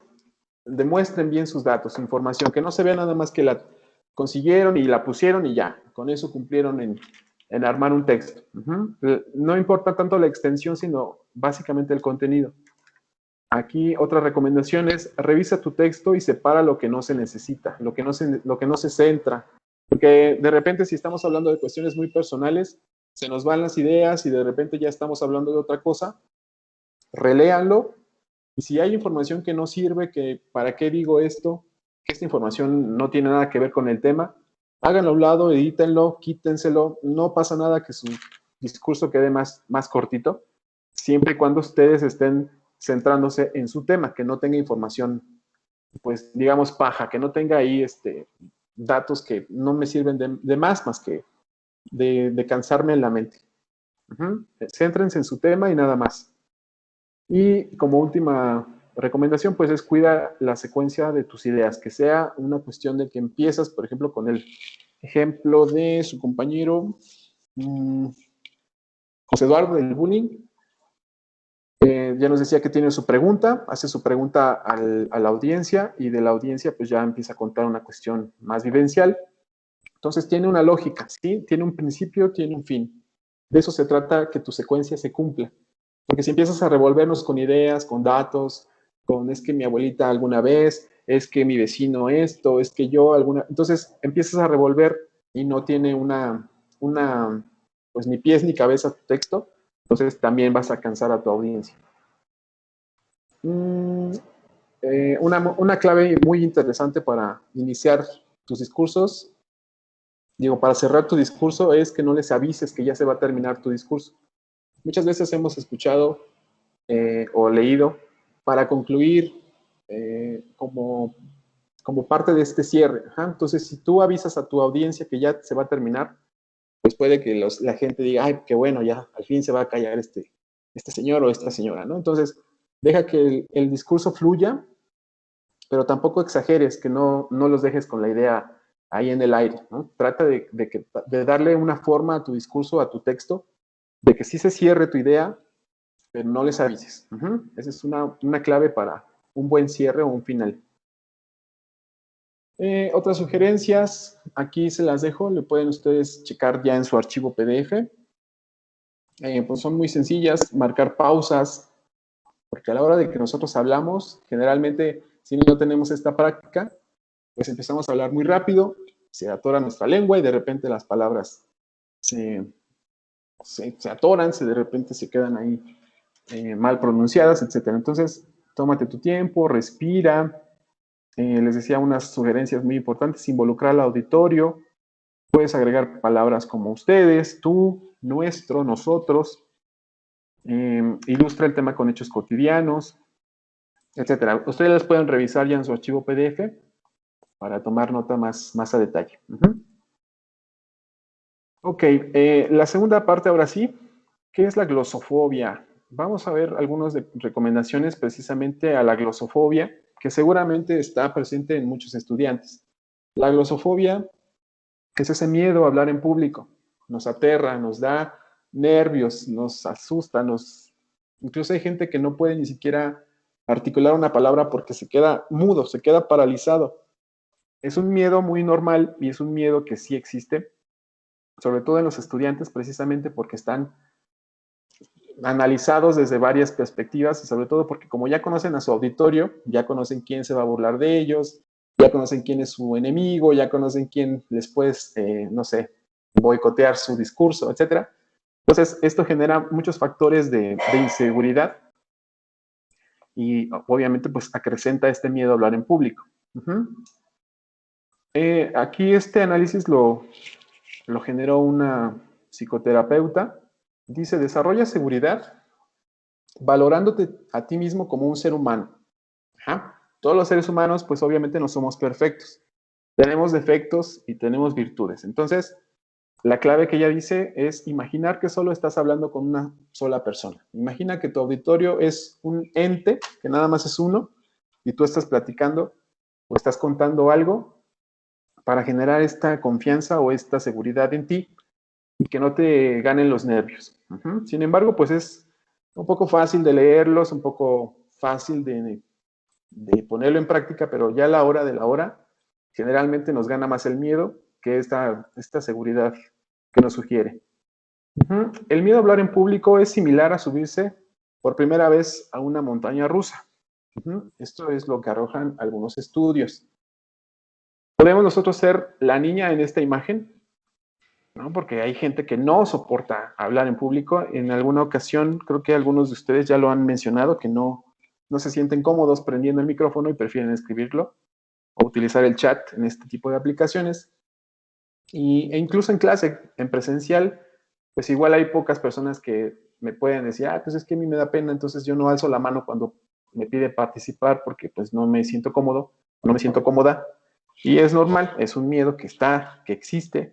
demuestren bien sus datos, su información, que no se vea nada más que la consiguieron y la pusieron y ya, con eso cumplieron en armar un texto. No importa tanto la extensión, sino básicamente el contenido. Aquí otra recomendación es, revisa tu texto y separa lo que no se necesita, lo que no se centra, porque de repente si estamos hablando de cuestiones muy personales, se nos van las ideas y de repente ya estamos hablando de otra cosa. Reléanlo. Y si hay información que no sirve, que para qué digo esto, que esta información no tiene nada que ver con el tema, háganlo a un lado, edítenlo, quítenselo, no pasa nada que su discurso quede más cortito, siempre y cuando ustedes estén centrándose en su tema, que no tenga información, pues digamos paja, que no tenga ahí datos que no me sirven de más que de cansarme en la mente. Céntrense en su tema y nada más. Y como última recomendación, pues es cuida la secuencia de tus ideas, que sea una cuestión de que empiezas, por ejemplo, con el ejemplo de su compañero José Eduardo del bullying. Ya nos decía que tiene su pregunta, hace su pregunta a la audiencia y de la audiencia pues ya empieza a contar una cuestión más vivencial. Entonces tiene una lógica, ¿sí? Tiene un principio, tiene un fin. De eso se trata, que tu secuencia se cumpla. Porque si empiezas a revolvernos con ideas, con datos, con es que mi abuelita alguna vez, es que mi vecino esto, es que yo alguna... Entonces empiezas a revolver y no tiene pues ni pies ni cabeza tu texto, entonces también vas a cansar a tu audiencia. Una clave muy interesante para iniciar tus discursos, para cerrar tu discurso, es que no les avises que ya se va a terminar tu discurso. Muchas veces hemos escuchado o leído para concluir como parte de este cierre. Entonces, si tú avisas a tu audiencia que ya se va a terminar, pues puede que la gente diga, ay, qué bueno, ya al fin se va a callar este señor o esta señora, ¿no? Entonces, deja que el discurso fluya, pero tampoco exageres, que no los dejes con la idea ahí en el aire, ¿no? Trata de darle una forma a tu discurso, a tu texto, de que sí se cierre tu idea, pero no les avises. Esa es una clave para un buen cierre o un final. Otras sugerencias, aquí se las dejo, le pueden ustedes checar ya en su archivo PDF. Pues son muy sencillas, marcar pausas, porque a la hora de que nosotros hablamos, generalmente, si no tenemos esta práctica, pues empezamos a hablar muy rápido, se atora nuestra lengua y de repente las palabras se atoran, de repente se quedan ahí mal pronunciadas, etc. Entonces, tómate tu tiempo, respira. Les decía unas sugerencias muy importantes, involucrar al auditorio. Puedes agregar palabras como ustedes, tú, nuestro, nosotros. Ilustra el tema con hechos cotidianos, etc. Ustedes las pueden revisar ya en su archivo PDF para tomar nota más a detalle. Ok, la segunda parte ahora sí, ¿qué es la glosofobia? Vamos a ver algunas recomendaciones precisamente a la glosofobia, que seguramente está presente en muchos estudiantes. La glosofobia es ese miedo a hablar en público. Nos aterra, nos da nervios, nos asusta, incluso hay gente que no puede ni siquiera articular una palabra porque se queda mudo, se queda paralizado. Es un miedo muy normal y es un miedo que sí existe, sobre todo en los estudiantes, precisamente porque están analizados desde varias perspectivas y sobre todo porque como ya conocen a su auditorio, ya conocen quién se va a burlar de ellos, ya conocen quién es su enemigo, ya conocen quién les puede, no sé, boicotear su discurso, etc. Entonces, esto genera muchos factores de inseguridad y obviamente pues acrecenta este miedo a hablar en público. Aquí este análisis lo generó una psicoterapeuta. Dice, desarrolla seguridad valorándote a ti mismo como un ser humano. Ajá. Todos los seres humanos, pues obviamente no somos perfectos. Tenemos defectos y tenemos virtudes. Entonces, la clave que ella dice es imaginar que solo estás hablando con una sola persona. Imagina que tu auditorio es un ente, que nada más es uno, y tú estás platicando o estás contando algo para generar esta confianza o esta seguridad en ti y que no te ganen los nervios. Sin embargo, pues es un poco fácil de leerlos, un poco fácil de ponerlo en práctica, pero ya a la hora de la hora, generalmente nos gana más el miedo que esta seguridad que nos sugiere. El miedo a hablar en público es similar a subirse por primera vez a una montaña rusa. Esto es lo que arrojan algunos estudios. ¿Podemos nosotros ser la niña en esta imagen? ¿No? Porque hay gente que no soporta hablar en público. En alguna ocasión, creo que algunos de ustedes ya lo han mencionado, que no se sienten cómodos prendiendo el micrófono y prefieren escribirlo o utilizar el chat en este tipo de aplicaciones. E incluso en clase, en presencial, pues igual hay pocas personas que me pueden decir, pues es que a mí me da pena, entonces yo no alzo la mano cuando me pide participar porque pues no me siento cómodo, no me siento cómoda. Y es normal, es un miedo que existe,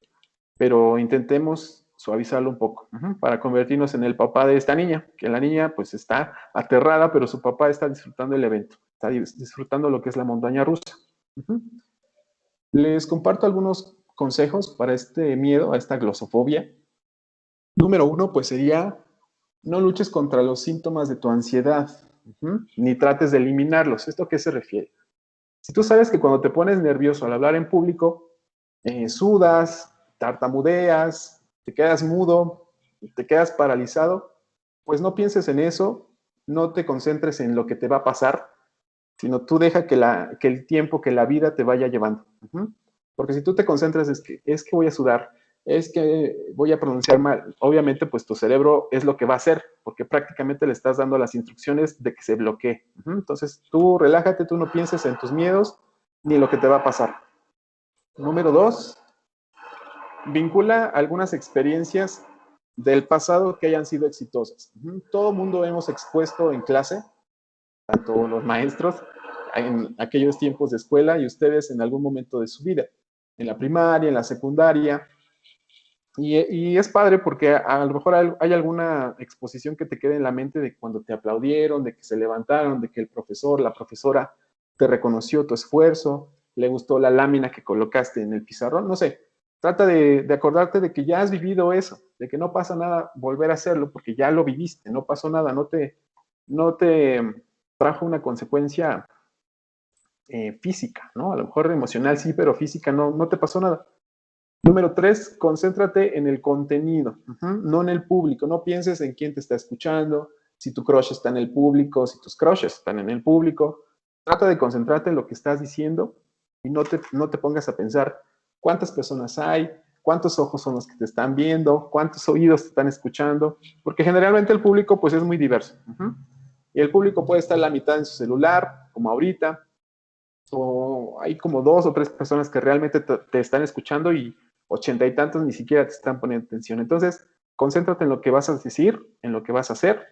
pero intentemos suavizarlo un poco para convertirnos en el papá de esta niña, que la niña pues está aterrada, pero su papá está disfrutando el evento, está disfrutando lo que es la montaña rusa. Les comparto algunos consejos para este miedo, a esta glosofobia. Número 1, pues sería, no luches contra los síntomas de tu ansiedad, ni trates de eliminarlos. ¿Esto a qué se refiere? Si tú sabes que cuando te pones nervioso al hablar en público, sudas, tartamudeas, te quedas mudo, te quedas paralizado, pues no pienses en eso, no te concentres en lo que te va a pasar, sino tú deja que el tiempo, que la vida te vaya llevando. Porque si tú te concentras es que voy a sudar, es que voy a pronunciar mal, obviamente pues tu cerebro es lo que va a hacer, porque prácticamente le estás dando las instrucciones de que se bloquee. Entonces tú relájate, tú no pienses en tus miedos ni lo que te va a pasar. Número 2, vincula algunas experiencias del pasado que hayan sido exitosas. Todo mundo hemos expuesto en clase, tanto los maestros en aquellos tiempos de escuela y ustedes en algún momento de su vida, en la primaria, en la secundaria. Y es padre porque a lo mejor hay alguna exposición que te quede en la mente de cuando te aplaudieron, de que se levantaron, de que el profesor, la profesora te reconoció tu esfuerzo, le gustó la lámina que colocaste en el pizarrón, no sé. Trata de acordarte de que ya has vivido eso, de que no pasa nada volver a hacerlo porque ya lo viviste, no pasó nada, no te trajo una consecuencia física, ¿no? A lo mejor emocional sí, pero física no te pasó nada. Número 3, concéntrate en el contenido, no en el público. No pienses en quién te está escuchando, si tu crush está en el público, si tus crushes están en el público. Trata de concentrarte en lo que estás diciendo y no te pongas a pensar cuántas personas hay, cuántos ojos son los que te están viendo, cuántos oídos te están escuchando, porque generalmente el público pues es muy diverso. Y el público puede estar la mitad en su celular, como ahorita, o hay como 2 o 3 personas que realmente te están escuchando y 80 y tantos ni siquiera te están poniendo atención. Entonces, concéntrate en lo que vas a decir, en lo que vas a hacer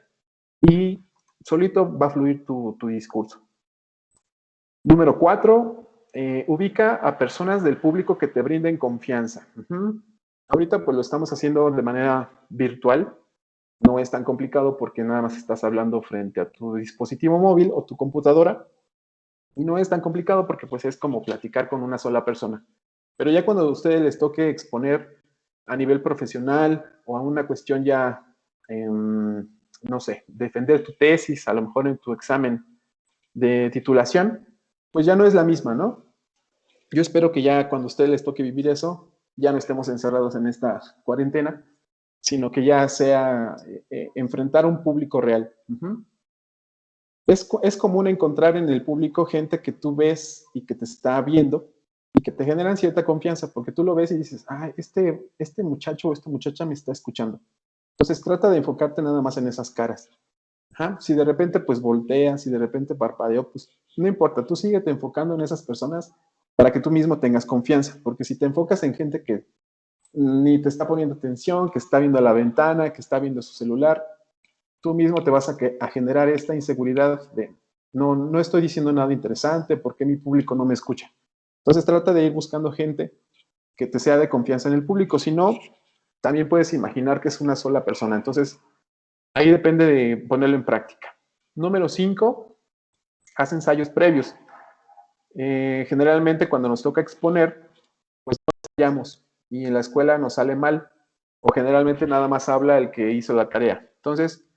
y solito va a fluir tu discurso. Número 4, ubica a personas del público que te brinden confianza. Ahorita pues lo estamos haciendo de manera virtual. No es tan complicado porque nada más estás hablando frente a tu dispositivo móvil o tu computadora. Y no es tan complicado porque pues es como platicar con una sola persona. Pero ya cuando a ustedes les toque exponer a nivel profesional o a una cuestión ya, no sé, defender tu tesis, a lo mejor en tu examen de titulación, pues ya no es la misma, ¿no? Yo espero que ya cuando a ustedes les toque vivir eso, ya no estemos encerrados en esta cuarentena, sino que ya sea enfrentar un público real. Es común encontrar en el público gente que tú ves y que te está viendo y que te generan cierta confianza, porque tú lo ves y dices, ah, este muchacho o esta muchacha me está escuchando. Entonces trata de enfocarte nada más en esas caras. Ajá. Si de repente pues volteas, si de repente parpadeo, pues no importa, tú síguete enfocando en esas personas para que tú mismo tengas confianza, porque si te enfocas en gente que ni te está poniendo atención, que está viendo la ventana, que está viendo su celular, tú mismo te vas a generar esta inseguridad de no estoy diciendo nada interesante, ¿por qué mi público no me escucha? Entonces trata de ir buscando gente que te sea de confianza en el público, si no, también puedes imaginar que es una sola persona, entonces ahí depende de ponerlo en práctica. Número 5, haz ensayos previos. Generalmente cuando nos toca exponer, pues no ensayamos y en la escuela nos sale mal o generalmente nada más habla el que hizo la tarea. Entonces,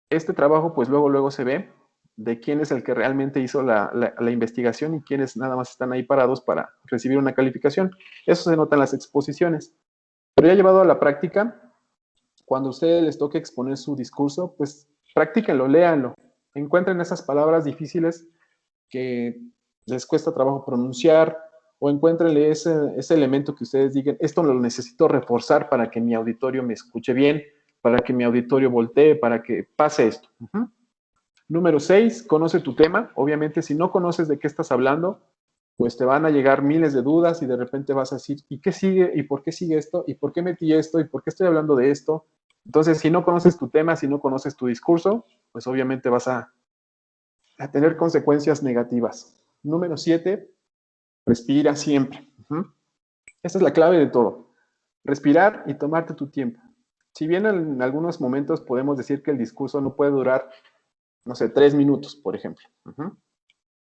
este trabajo pues luego se ve de quién es el que realmente hizo la investigación y quiénes nada más están ahí parados para recibir una calificación. Eso se nota en las exposiciones. Pero ya llevado a la práctica, cuando a ustedes les toque exponer su discurso, pues practíquenlo, léanlo. Encuentren esas palabras difíciles que les cuesta trabajo pronunciar o encuéntrenle ese elemento que ustedes digan, esto lo necesito reforzar para que mi auditorio me escuche bien, para que mi auditorio voltee, para que pase esto. Número 6, conoce tu tema. Obviamente, si no conoces de qué estás hablando, pues te van a llegar miles de dudas y de repente vas a decir, ¿y qué sigue? ¿Y por qué sigue esto? ¿Y por qué metí esto? ¿Y por qué estoy hablando de esto? Entonces, si no conoces tu tema, si no conoces tu discurso, pues obviamente vas a tener consecuencias negativas. Número 7, respira siempre. Esa es la clave de todo. Respirar y tomarte tu tiempo. Si bien en algunos momentos podemos decir que el discurso no puede durar, no sé, 3 minutos, por ejemplo.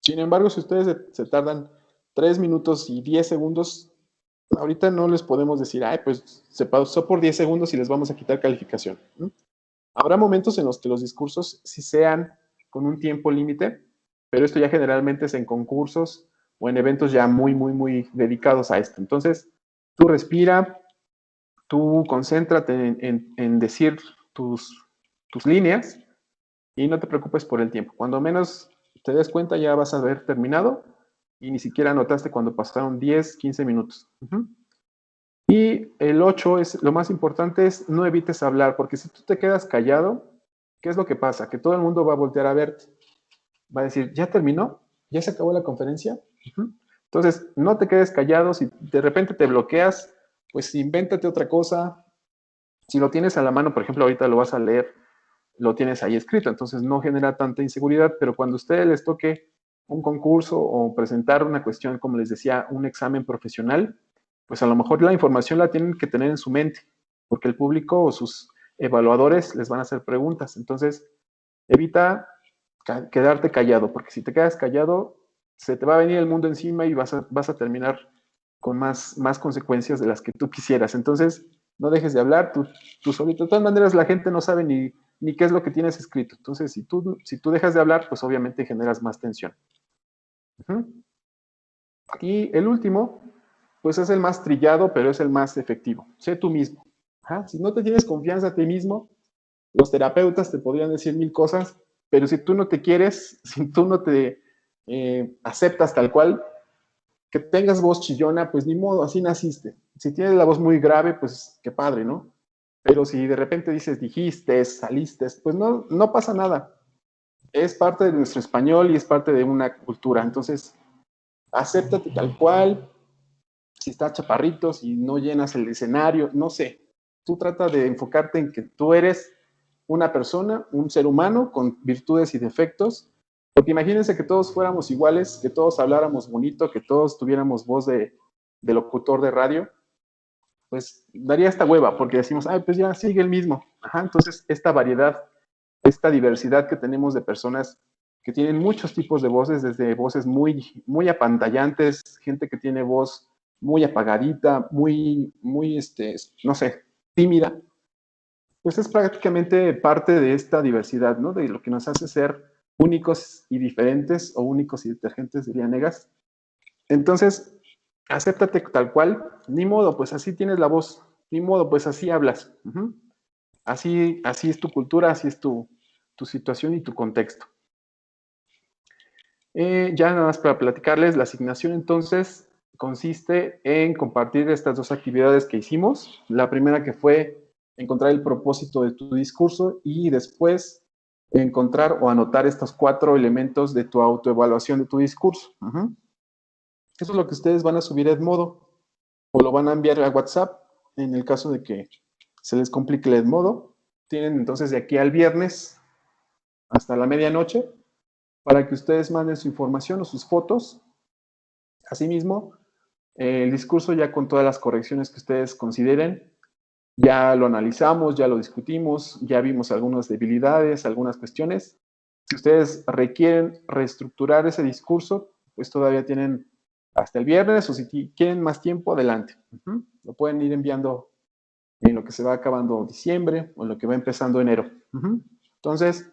Sin embargo, si ustedes se tardan 3 minutos y 10 segundos, ahorita no les podemos decir, ay, pues se pausó por 10 segundos y les vamos a quitar calificación. Habrá momentos en los que los discursos sí sean con un tiempo límite, pero esto ya generalmente es en concursos o en eventos ya muy dedicados a esto. Entonces, tú respira, tú concéntrate en decir tus líneas y no te preocupes por el tiempo. Cuando menos te des cuenta ya vas a haber terminado y ni siquiera notaste cuando pasaron 10, 15 minutos. Y el 8 es, lo más importante es no evites hablar, porque si tú te quedas callado, ¿qué es lo que pasa? Que todo el mundo va a voltear a verte. Va a decir, ¿ya terminó? ¿Ya se acabó la conferencia? Entonces, no te quedes callado. Si de repente te bloqueas, pues invéntate otra cosa. Si lo tienes a la mano, por ejemplo, ahorita lo vas a leer, lo tienes ahí escrito, entonces no genera tanta inseguridad, pero cuando a ustedes les toque un concurso o presentar una cuestión, como les decía, un examen profesional, pues a lo mejor la información la tienen que tener en su mente, porque el público o sus evaluadores les van a hacer preguntas. Entonces, evita quedarte callado, porque si te quedas callado, se te va a venir el mundo encima y vas a terminar con más consecuencias de las que tú quisieras. Entonces, no dejes de hablar tú solito. De todas maneras, la gente no sabe ni qué es lo que tienes escrito. Entonces, si tú dejas de hablar, pues obviamente generas más tensión. Y el último, pues es el más trillado, pero es el más efectivo. Sé tú mismo. Si no te tienes confianza a ti mismo, los terapeutas te podrían decir 1000 cosas, pero si tú no te quieres, si tú no te aceptas tal cual, que tengas voz chillona, pues ni modo, así naciste. Si tienes la voz muy grave, pues qué padre, ¿no? Pero si de repente dices, dijiste, saliste, pues no pasa nada. Es parte de nuestro español y es parte de una cultura. Entonces, acéptate tal cual. Si estás chaparrito, si no llenas el escenario, no sé. Tú trata de enfocarte en que tú eres una persona, un ser humano con virtudes y defectos. Porque imagínense que todos fuéramos iguales, que todos habláramos bonito, que todos tuviéramos voz de locutor de radio, pues daría esta hueva, porque decimos, ay, pues ya sigue el mismo. Entonces, esta variedad, esta diversidad que tenemos de personas que tienen muchos tipos de voces, desde voces muy apantallantes, gente que tiene voz muy apagadita, no sé, tímida, pues es prácticamente parte de esta diversidad, ¿no? De lo que nos hace ser únicos y diferentes, o únicos y detergentes, diría Negas. Entonces, acéptate tal cual, ni modo, pues así tienes la voz, ni modo, pues así hablas. Así es tu cultura, así es tu situación y tu contexto. Ya nada más para platicarles, la asignación entonces consiste en compartir estas dos actividades que hicimos. La primera que fue encontrar el propósito de tu discurso y después encontrar o anotar estos 4 elementos de tu autoevaluación de tu discurso. Eso es lo que ustedes van a subir a Edmodo o lo van a enviar a WhatsApp en el caso de que se les complique el Edmodo. Tienen entonces de aquí al viernes hasta la medianoche para que ustedes manden su información o sus fotos. Asimismo, el discurso ya con todas las correcciones que ustedes consideren, ya lo analizamos, ya lo discutimos, ya vimos algunas debilidades, algunas cuestiones. Si ustedes requieren reestructurar ese discurso, pues todavía tienen hasta el viernes, o si quieren más tiempo, adelante. Lo pueden ir enviando en lo que se va acabando diciembre o en lo que va empezando enero. Entonces,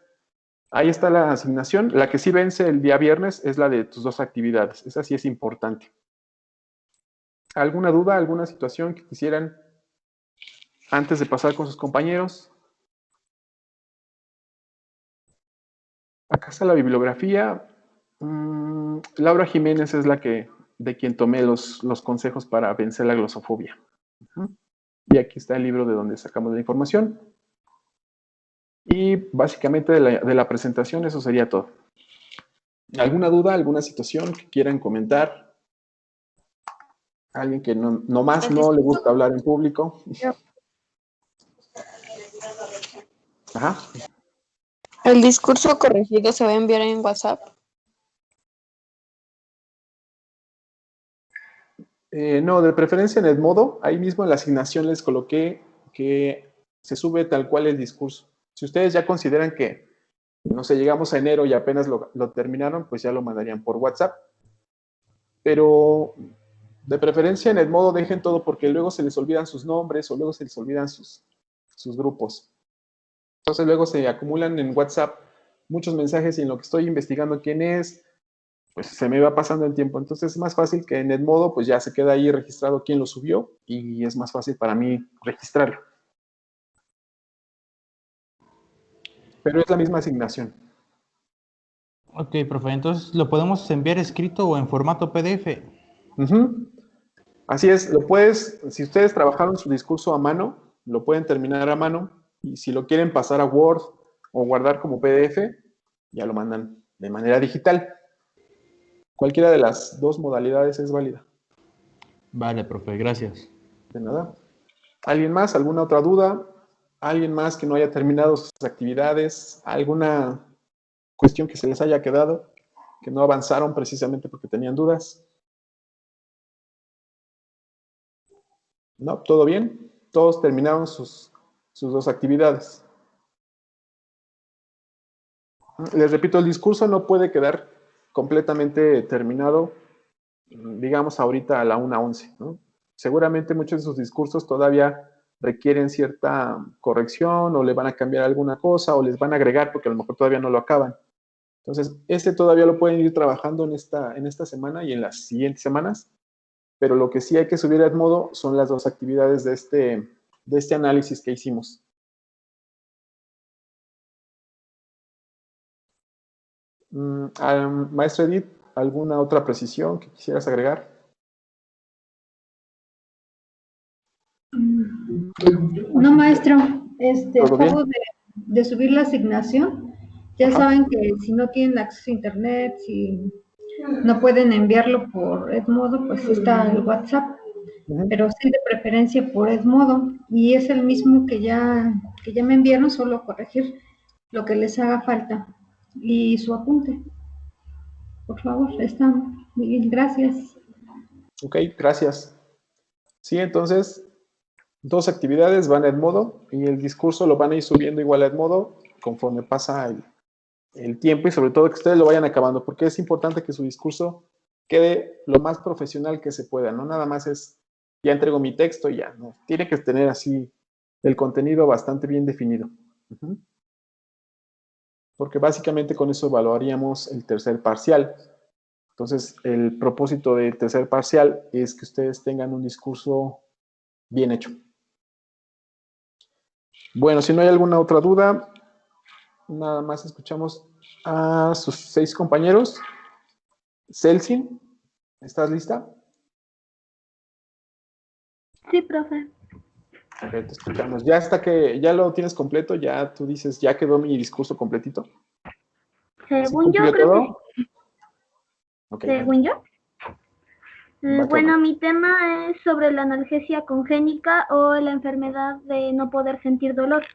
ahí está la asignación. La que sí vence el día viernes es la de tus 2 actividades. Esa sí es importante. ¿Alguna duda, alguna situación que quisieran antes de pasar con sus compañeros? Acá está la bibliografía. Laura Jiménez es de quien tomé los consejos para vencer la glosofobia. Y aquí está el libro de donde sacamos la información. Y básicamente de la presentación eso sería todo. ¿Alguna duda, alguna situación que quieran comentar? ¿Alguien que nomás no le gusta hablar en público? Ajá. ¿El discurso corregido se va a enviar en WhatsApp? No, de preferencia en Edmodo. Ahí mismo en la asignación les coloqué que se sube tal cual el discurso. Si ustedes ya consideran que, no sé, llegamos a enero y apenas lo terminaron, pues ya lo mandarían por WhatsApp. Pero de preferencia en Edmodo dejen todo porque luego se les olvidan sus nombres o luego se les olvidan sus grupos. Entonces luego se acumulan en WhatsApp muchos mensajes y en lo que estoy investigando quién es, pues se me va pasando el tiempo. Entonces es más fácil que en Edmodo pues ya se queda ahí registrado quién lo subió y es más fácil para mí registrarlo. Pero es la misma asignación. Ok, profe, entonces ¿lo podemos enviar escrito o en formato PDF? Así es, si ustedes trabajaron su discurso a mano, lo pueden terminar a mano, y si lo quieren pasar a Word o guardar como PDF, ya lo mandan de manera digital. Cualquiera de las 2 modalidades es válida. Vale, profe, gracias. De nada. ¿Alguien más? ¿Alguna otra duda? ¿Alguien más que no haya terminado sus actividades? ¿Alguna cuestión que se les haya quedado? ¿Que no avanzaron precisamente porque tenían dudas? ¿No? ¿Todo bien? Todos terminaron sus 2 actividades. Les repito, el discurso no puede quedar completamente terminado, digamos, ahorita a la 1:11, ¿no? Seguramente muchos de sus discursos todavía requieren cierta corrección o le van a cambiar alguna cosa o les van a agregar porque a lo mejor todavía no lo acaban. Entonces, todavía lo pueden ir trabajando en esta semana y en las siguientes semanas, pero lo que sí hay que subir a Edmodo son las 2 actividades de este análisis que hicimos. Maestra Edith, ¿alguna otra precisión que quisieras agregar? No, maestro, acabo de subir la asignación. Ya saben que si no tienen acceso a internet, si no pueden enviarlo por Edmodo, pues está el WhatsApp, pero sí de preferencia por Edmodo, y es el mismo que ya me enviaron, solo corregir lo que les haga falta y su apunte. Por favor, está bien, gracias. Ok, gracias. Sí, entonces, 2 actividades van a Edmodo y el discurso lo van a ir subiendo igual a Edmodo conforme pasa el tiempo y sobre todo que ustedes lo vayan acabando, porque es importante que su discurso quede lo más profesional que se pueda, no nada más es, ya entrego mi texto y ya, no, tiene que tener así el contenido bastante bien definido. Porque básicamente con eso evaluaríamos el tercer parcial. Entonces, el propósito del tercer parcial es que ustedes tengan un discurso bien hecho. Bueno, si no hay alguna otra duda, nada más escuchamos a sus 6 compañeros. Celsin, ¿estás lista? Sí, profe. Ok, te escuchamos. Ya está que ya lo tienes completo, ya tú dices, ya quedó mi discurso completito. Según yo, creo todo? que sí. Okay. Según yo. Bueno, mi tema es sobre la analgesia congénica o la enfermedad de no poder sentir dolor.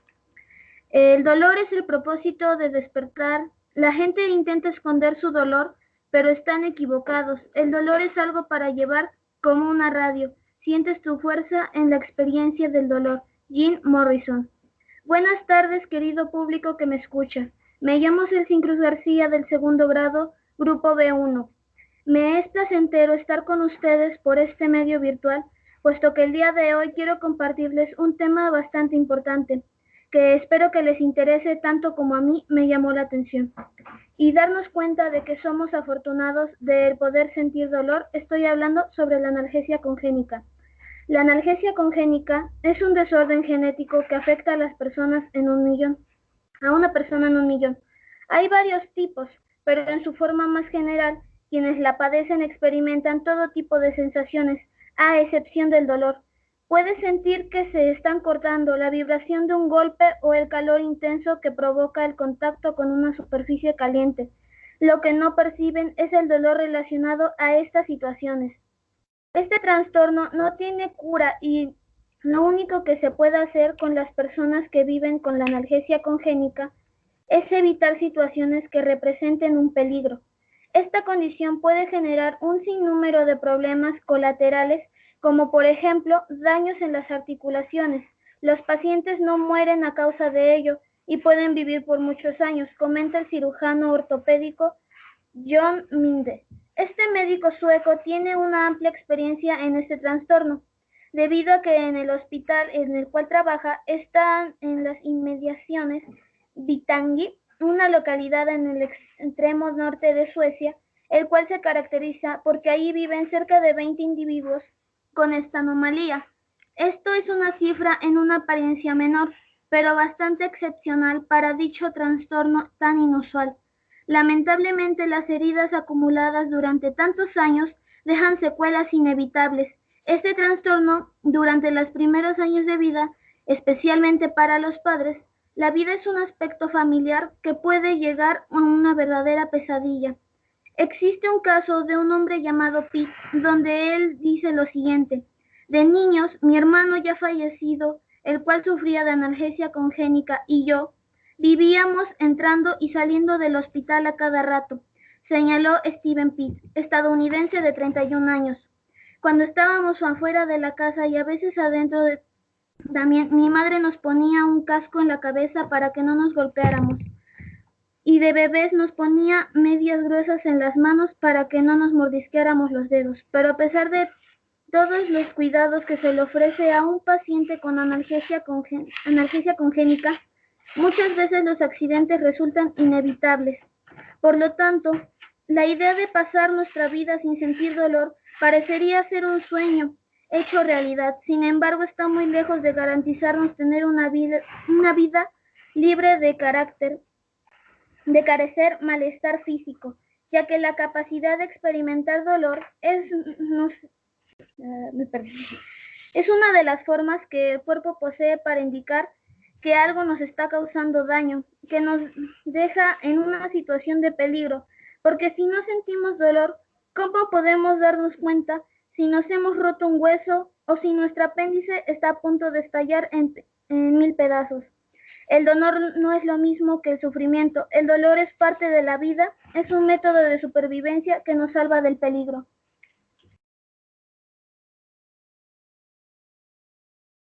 El dolor es el propósito de despertar. La gente intenta esconder su dolor, pero están equivocados. El dolor es algo para llevar como una radio. Sientes tu fuerza en la experiencia del dolor. Jim Morrison. Buenas tardes, querido público que me escucha. Me llamo Celsin Cruz García del segundo grado, grupo B1. Me es placentero estar con ustedes por este medio virtual, puesto que el día de hoy quiero compartirles un tema bastante importante, que espero que les interese tanto como a mí me llamó la atención. Y darnos cuenta de que somos afortunados de poder sentir dolor. Estoy hablando sobre la analgesia congénica. La analgesia congénica es un desorden genético que afecta a las personas en 1.000.000, a una persona en 1.000.000. Hay varios tipos, pero en su forma más general, quienes la padecen experimentan todo tipo de sensaciones, a excepción del dolor. Puedes sentir que se están cortando, la vibración de un golpe o el calor intenso que provoca el contacto con una superficie caliente. Lo que no perciben es el dolor relacionado a estas situaciones. Este trastorno no tiene cura y lo único que se puede hacer con las personas que viven con la analgesia congénica es evitar situaciones que representen un peligro. Esta condición puede generar un sinnúmero de problemas colaterales, como por ejemplo daños en las articulaciones. Los pacientes no mueren a causa de ello y pueden vivir por muchos años, comenta el cirujano ortopédico John Minde. Este médico sueco tiene una amplia experiencia en este trastorno, debido a que en el hospital en el cual trabaja está en las inmediaciones Vittangi, una localidad en el extremo norte de Suecia, el cual se caracteriza porque ahí viven cerca de 20 individuos con esta anomalía. Esto es una cifra en una apariencia menor, pero bastante excepcional para dicho trastorno tan inusual. Lamentablemente, las heridas acumuladas durante tantos años dejan secuelas inevitables. Este trastorno, durante los primeros años de vida, especialmente para los padres, la vida es un aspecto familiar que puede llegar a una verdadera pesadilla. Existe un caso de un hombre llamado Pete, donde él dice lo siguiente: de niños, mi hermano ya fallecido, el cual sufría de analgesia congénica, y yo, vivíamos entrando y saliendo del hospital a cada rato, señaló Steven Pete, estadounidense de 31 años. Cuando estábamos afuera de la casa y a veces adentro también, mi madre nos ponía un casco en la cabeza para que no nos golpeáramos. Y de bebés nos ponía medias gruesas en las manos para que no nos mordisqueáramos los dedos. Pero a pesar de todos los cuidados que se le ofrece a un paciente con analgesia congénica, muchas veces los accidentes resultan inevitables. Por lo tanto, la idea de pasar nuestra vida sin sentir dolor parecería ser un sueño hecho realidad. Sin embargo, está muy lejos de garantizarnos tener una vida libre de carecer malestar físico, ya que la capacidad de experimentar dolor es una de las formas que el cuerpo posee para indicar que algo nos está causando daño, que nos deja en una situación de peligro, porque si no sentimos dolor, ¿cómo podemos darnos cuenta si nos hemos roto un hueso o si nuestro apéndice está a punto de estallar en 1000 pedazos? El dolor no es lo mismo que el sufrimiento. El dolor es parte de la vida, es un método de supervivencia que nos salva del peligro.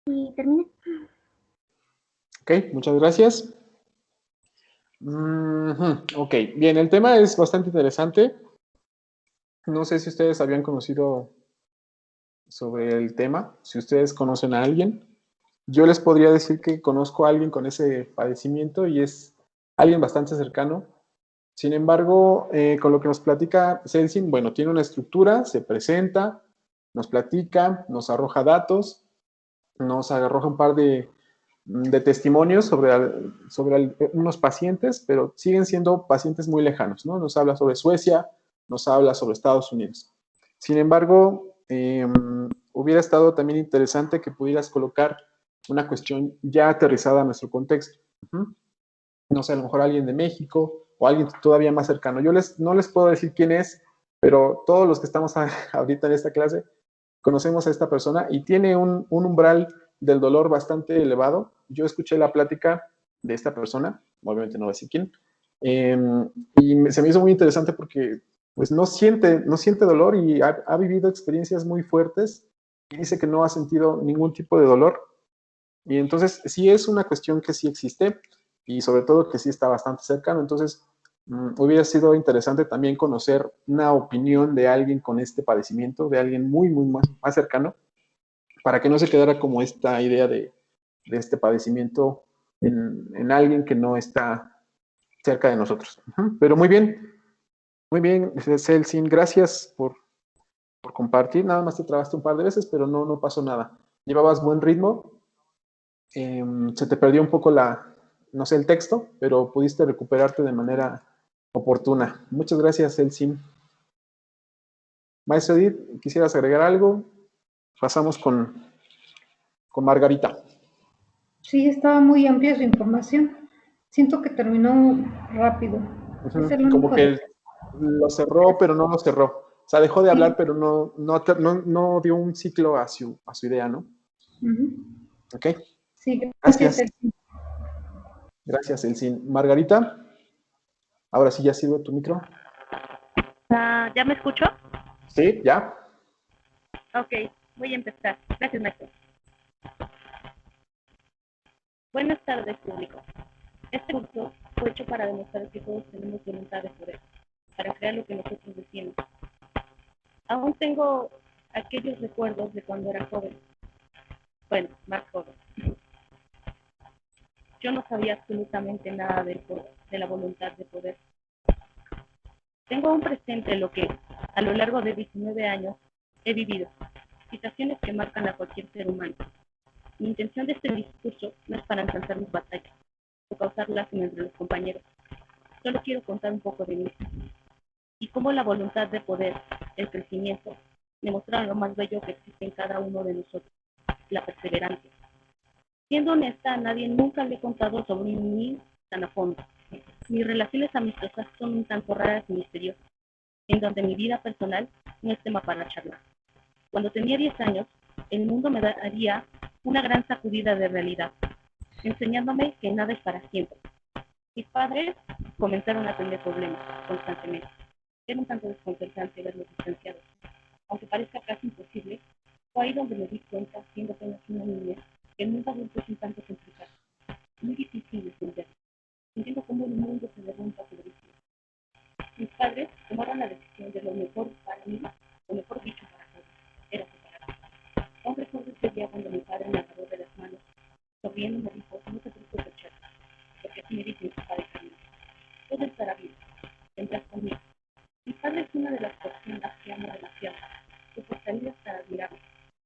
Y terminé. Ok, muchas gracias. Ok, bien, el tema es bastante interesante. No sé si ustedes habían conocido sobre el tema, si ustedes conocen a alguien. Yo les podría decir que conozco a alguien con ese padecimiento y es alguien bastante cercano. Sin embargo, con lo que nos platica Celsin, bueno, tiene una estructura, se presenta, nos platica, nos arroja datos, nos arroja un par de testimonios sobre unos pacientes, pero siguen siendo pacientes muy lejanos, ¿no? Nos habla sobre Suecia, nos habla sobre Estados Unidos. Sin embargo, hubiera estado también interesante que pudieras colocar una cuestión ya aterrizada a nuestro contexto. No sé, a lo mejor alguien de México o alguien todavía más cercano. No les puedo decir quién es, pero todos los que estamos ahorita en esta clase conocemos a esta persona y tiene un umbral del dolor bastante elevado. Yo escuché la plática de esta persona, obviamente no voy a decir quién, y se me hizo muy interesante porque pues no siente dolor y ha vivido experiencias muy fuertes y dice que no ha sentido ningún tipo de dolor. Y entonces sí es una cuestión que sí existe y sobre todo que sí está bastante cercano. Entonces hubiera sido interesante también conocer una opinión de alguien con este padecimiento, de alguien muy más cercano, para que no se quedara como esta idea de este padecimiento en alguien que no está cerca de nosotros. Pero muy bien, Celsin, gracias por compartir. Nada más te trabaste un par de veces, pero no pasó nada. Llevabas buen ritmo. Se te perdió un poco no sé, el texto, pero pudiste recuperarte de manera oportuna. Muchas gracias, Celsin. Maestro Edith, ¿quisieras agregar algo? Pasamos con Margarita. Sí, estaba muy amplia su información. Siento que terminó rápido. Como que lo cerró, pero no lo cerró. O sea, dejó de hablar, pero no dio un ciclo a su idea, ¿no? Ok. Sí, gracias. Gracias, Elsin. Margarita, ahora sí ya sirve tu micro. ¿Ya me escucho? Sí, ya. Ok, voy a empezar. Gracias, maestro. Buenas tardes, público. Este curso fue hecho para demostrar que todos tenemos voluntad de poder, para crear lo que nosotros decimos. Aún tengo aquellos recuerdos de cuando era joven. Bueno, más joven. Yo no sabía absolutamente nada de la voluntad de poder. Tengo aún presente lo que, a lo largo de 19 años, he vivido. Situaciones que marcan a cualquier ser humano. Mi intención de este discurso no es para alcanzar mis batallas o causar lástima entre los compañeros. Solo quiero contar un poco de mí y cómo la voluntad de poder, el crecimiento, demostraron lo más bello que existe en cada uno de nosotros, la perseverancia. Siendo honesta, a nadie nunca le he contado sobre mí tan a fondo. Mis relaciones amistosas son un tanto raras y misteriosas, en donde mi vida personal no es tema para charlar. Cuando tenía 10 años, el mundo me daría una gran sacudida de realidad, enseñándome que nada es para siempre. Mis padres comenzaron a tener problemas constantemente. Era un tanto desconcertante verlos distanciados. Aunque parezca casi imposible, fue ahí donde me di cuenta, siendo apenas una niña, que el mundo adulto es un tanto complicado, muy difícil de entender. Entiendo cómo el mundo se derrumba sobre sí. Mis padres tomaron la decisión de lo mejor para mí, o mejor dicho para todos, era separarme. Aún recuerdo ese día cuando mi padre me agarró de las manos, sonriendo me dijo, no te preocupes, Chata, porque así me dice mi papá de camino. Todo estará bien, vendrás conmigo. Mi padre es una de las personas que amo demasiado. Su fortaleza es para admirarme.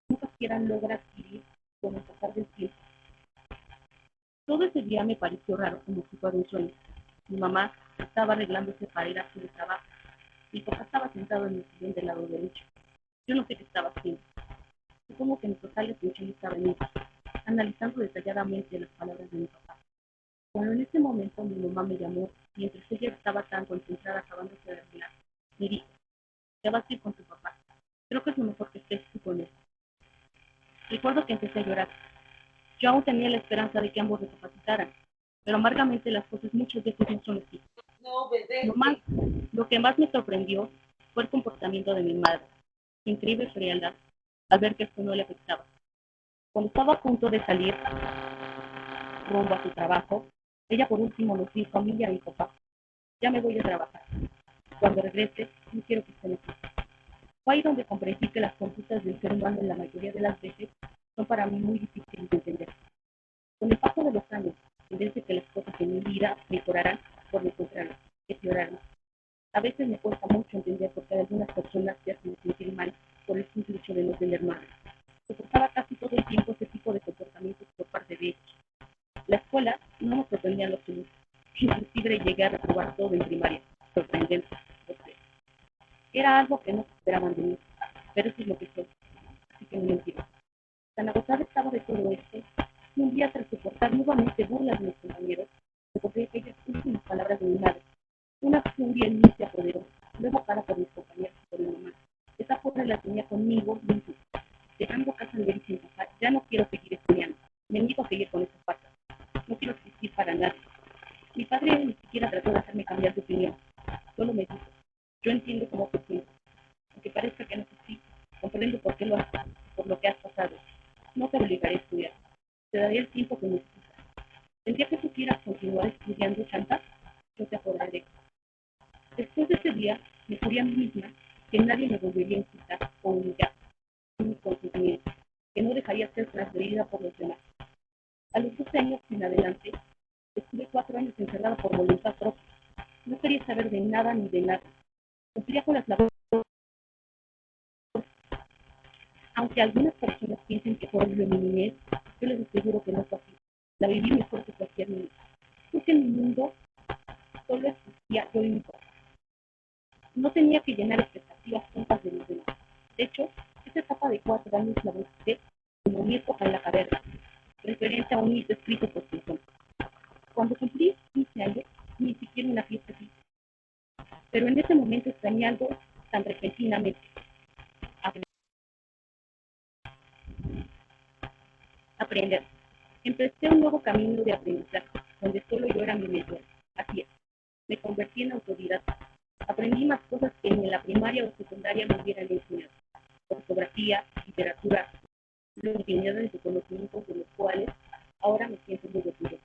Nunca siquiera logra adquirir con el pasar del tiempo. Todo ese día me pareció raro, como si fuera un sueño. Mi mamá estaba arreglándose para ir a su trabajo. Mi papá estaba sentado en el sillón del lado derecho. Yo no sé qué estaba haciendo. Supongo que mi total atención estaba en mí, analizando detalladamente las palabras de mi papá. Cuando en ese momento mi mamá me llamó, mientras ella estaba tan concentrada acabándose de arreglar, me dijo, ya vas a ir con tu papá. Creo que es lo mejor que estés tú con él. Recuerdo que empecé a llorar. Yo aún tenía la esperanza de que ambos recapacitaran, pero amargamente las cosas muchas veces no son así. Lo que más me sorprendió fue el comportamiento de mi madre, su increíble frialdad, al ver que esto no le afectaba. Cuando estaba a punto de salir rumbo a su trabajo, ella por último nos dijo a mí y a mi papá, ya me voy a trabajar. Cuando regrese, no quiero que estén aquí. Fue ahí donde comprendí que las conductas del ser humano en la mayoría de las veces son para mí muy difíciles de entender. Con el paso de los años, en vez de que las cosas en mi vida mejoraran, por lo contrario, empeoraron. A veces me cuesta mucho entender por qué algunas personas se hacen sentir mal por el simple hecho de no tener madre. Soportaba casi todo el tiempo ese tipo de comportamientos por parte de ellos. La escuela no me sorprendía en lo absoluto. Inclusive llegué a reprobar todo en primaria. Sorprendente. Era algo que no se esperaban de mí, pero eso es lo que soy. Así que no me entiendo. Tan agotada estaba de todo esto, que un día, tras soportar nuevamente burlas de mis compañeros, recordé aquellas últimas palabras de mi madre. Una furia en mí se apoderó, no evocada por mis compañeros y por mi mamá. Esa pobre la tenía conmigo y en su. Dejando casa le dije a mi papá, ya no quiero seguir estudiando, me niego a seguir con esas patas. No quiero existir para nadie. Mi padre ni siquiera trató de hacerme cambiar de opinión. Solo me dijo, yo entiendo cómo te sientes. Aunque parezca que no es así, comprendo por qué lo haces, por lo que has pasado. No te obligaré a estudiar. Te daré el tiempo que necesitas. El día que tú quieras continuar estudiando chantas, yo te apoderaré. Después de ese día, me juré a mí misma que nadie me volvería a insultar o humillar sin mi consentimiento, que no dejaría ser transgredida por los demás. A los 12 años en adelante, estuve 4 años encerrada por voluntad propia. No quería saber de nada ni de nada. Cumplía con las labores. Aunque algunas personas piensen que por ello mi niñez, yo les aseguro que no fue así. La viví mejor que cualquier niño. Porque en mi mundo solo existía yo y mi papá. No tenía que llenar expectativas tontas de los demás. De hecho, esa etapa de 4 años la busqué como mi época en la carrera, referente a un hito escrito por Platón. Cuando cumplí 15 años, ni siquiera una fiesta así. Pero en ese momento extrañé algo tan repentinamente. Aprender. Empecé un nuevo camino de aprendizaje, donde solo yo era mi mentor. Así es. Me convertí en autodidacta. Aprendí más cosas que en la primaria o secundaria me hubieran enseñado. Ortografía, literatura, infinidades de conocimientos de los cuales ahora me siento muy orgulloso.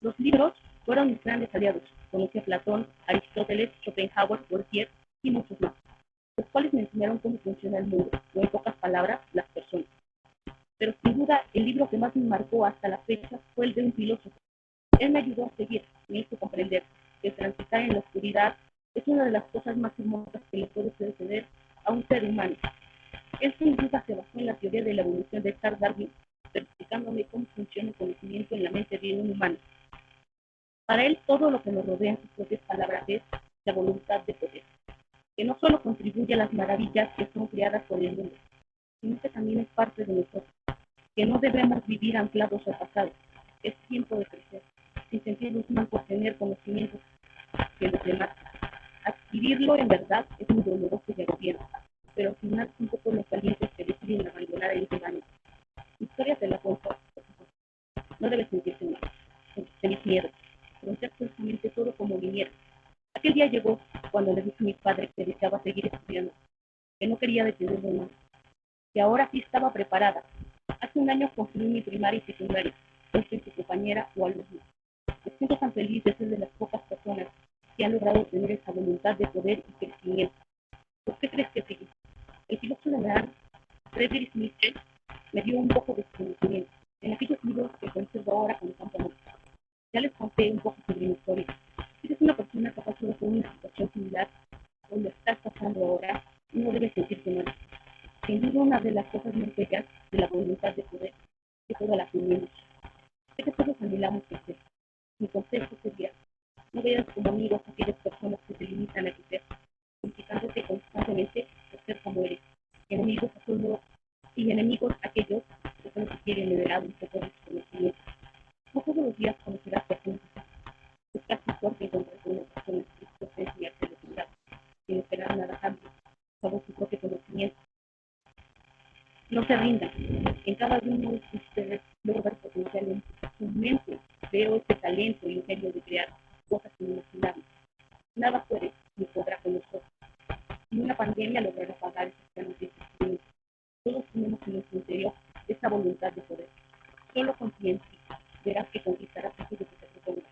Los libros fueron mis grandes aliados. Conocí a Platón, Aristóteles, Schopenhauer, Voltaire y muchos más, los cuales me enseñaron cómo funciona el mundo, o en pocas palabras, las personas. Pero sin duda, el libro que más me marcó hasta la fecha fue el de un filósofo. Él me ayudó a seguir, me hizo comprender que transitar en la oscuridad es una de las cosas más hermosas que le puede suceder a un ser humano. Él sin duda se basó en la teoría de la evolución de Charles Darwin, explicándome cómo funciona el conocimiento en la mente de un humano. Para él, todo lo que nos rodea en sus propias palabras es la voluntad de poder, que no solo contribuye a las maravillas que son creadas por el mundo, sino que también es parte de nosotros, que no debemos vivir anclados al pasado. Es tiempo de crecer, sin sentirnos mal por tener conocimientos que los demás. Adquirirlo en verdad es muy doloroso y agobiante, pero al final un poco los valientes que deciden abandonar el rebaño. Historias de la cuenta. No debes sentirse mal, tener miedo, afrontar justamente todo como viniera. Aquel día llegó cuando le dije a mi padre que deseaba seguir estudiando, que no quería detenerme más, que ahora sí estaba preparada. Hace un año concluí mi primaria y secundaria, no soy su compañera o alumna. Me siento tan feliz de ser de las pocas personas que han logrado tener esa voluntad de poder y crecimiento. ¿Por qué crees que seguí? El filósofo alemán Friedrich Nietzsche me dio un poco de conocimiento en aquellos libros que conservo ahora con tanto amor. Ya les conté un poco sobre mi historia. Si eres una persona que pasó por una situación similar o lo estás pasando ahora, no debes sentirte mal. Sin duda, una de las cosas más bellas de la voluntad de poder que todas las tenemos. Sé que todos anhelamos crecer. Mi consejo sería, no veas como amigos a aquellas personas que te limitan a crecer, criticándote constantemente por ser como eres. Enemigos a solo y enemigos a aquellos que solo te quieren liberar un poco de su conocimiento. No todos los días conocerás personas. Es casi fuerte encontrar con una persona que te enseñarte lo que sabes, sin esperar nada a cambio, solo su propio conocimiento. No se rindan. En cada uno de ustedes logro ver potencial en su mente. Veo ese talento y ingenio de crear cosas inimaginables. Nada puede ni podrá con nosotros. Ni una pandemia logrará pagar esas ganas de existir. Todos tenemos en nuestro interior esa voluntad de poder. Solo confía en ti. Verás que conquistarás aquello que te propongas.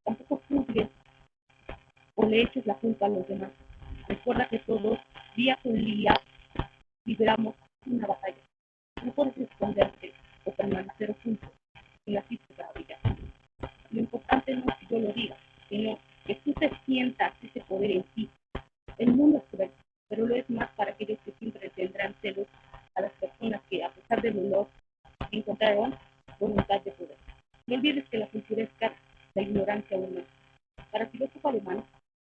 Tampoco juzgues o le eches la culpa a los demás. Recuerda que todos Día con día libramos una batalla. No puedes esconderte o permanecer oculto y así se va a brillar. Lo importante no es que yo lo diga, sino que tú te sientas ese poder en ti. El mundo es cruel, pero lo es más para aquellos que siempre tendrán celos a las personas que, a pesar del dolor, encontraron voluntad de poder. No olvides que la cultura es cara, la ignorancia aún más. Para el filósofo alemán,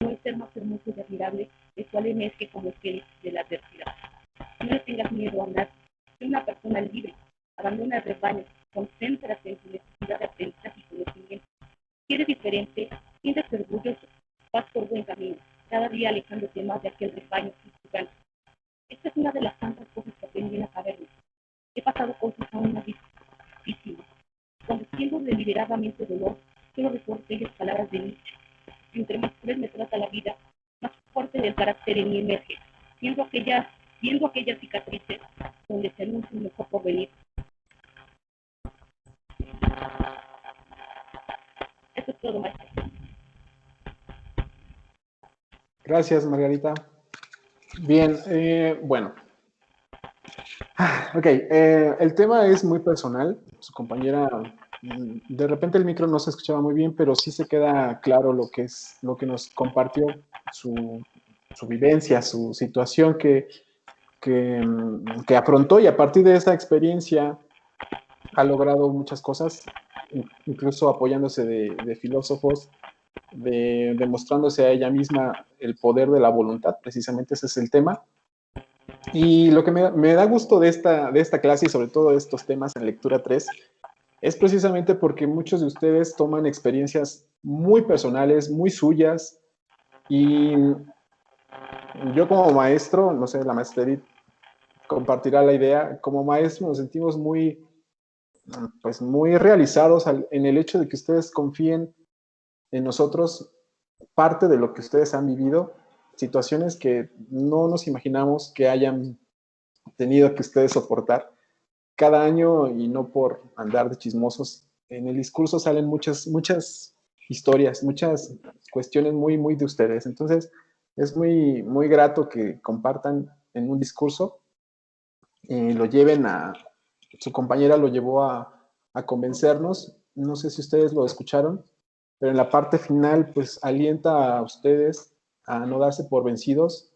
no hay ser más hermoso y admirable el cual emerge como fénix de la adversidad. No le tengas miedo a nadie. Sé una persona libre. Abandona el rebaño. Concéntrate en tu necesidad de aprendizaje y conocimiento. Si eres diferente, siéntete orgulloso. Vas por buen camino, cada día alejándote más de aquel rebaño gigante. Esta es una de las tantas cosas que aprendí en la caverna. He pasado cosas aún más difíciles. Cuando siento deliberadamente dolor, solo recuerdo aquellas palabras de Nietzsche. Entre más cruel me trata la vida, más fuerte del carácter en mí emerge, viendo aquellas cicatrices donde se anuncia un mejor porvenir. Eso es todo, maestro. Gracias, Margarita. Bien, bueno. Ok, el tema es muy personal. Su compañera, de repente el micro no se escuchaba muy bien, pero sí se queda claro lo que nos compartió, su vivencia, su situación que afrontó, y a partir de esa experiencia ha logrado muchas cosas, incluso apoyándose de filósofos, demostrándose a ella misma el poder de la voluntad. Precisamente ese es el tema. Y lo que me da gusto de esta clase, y sobre todo de estos temas en lectura 3, es precisamente porque muchos de ustedes toman experiencias muy personales, muy suyas, y yo como maestro, no sé, la maestra Edith compartirá la idea, como maestro nos sentimos muy realizados en el hecho de que ustedes confíen en nosotros, parte de lo que ustedes han vivido, situaciones que no nos imaginamos que hayan tenido que ustedes soportar cada año, y no por andar de chismosos. En el discurso salen muchas historias, muchas cuestiones muy de ustedes. Entonces, es muy grato que compartan en un discurso, lo lleven su compañera lo llevó a convencernos. No sé si ustedes lo escucharon, pero en la parte final, pues alienta a ustedes a no darse por vencidos.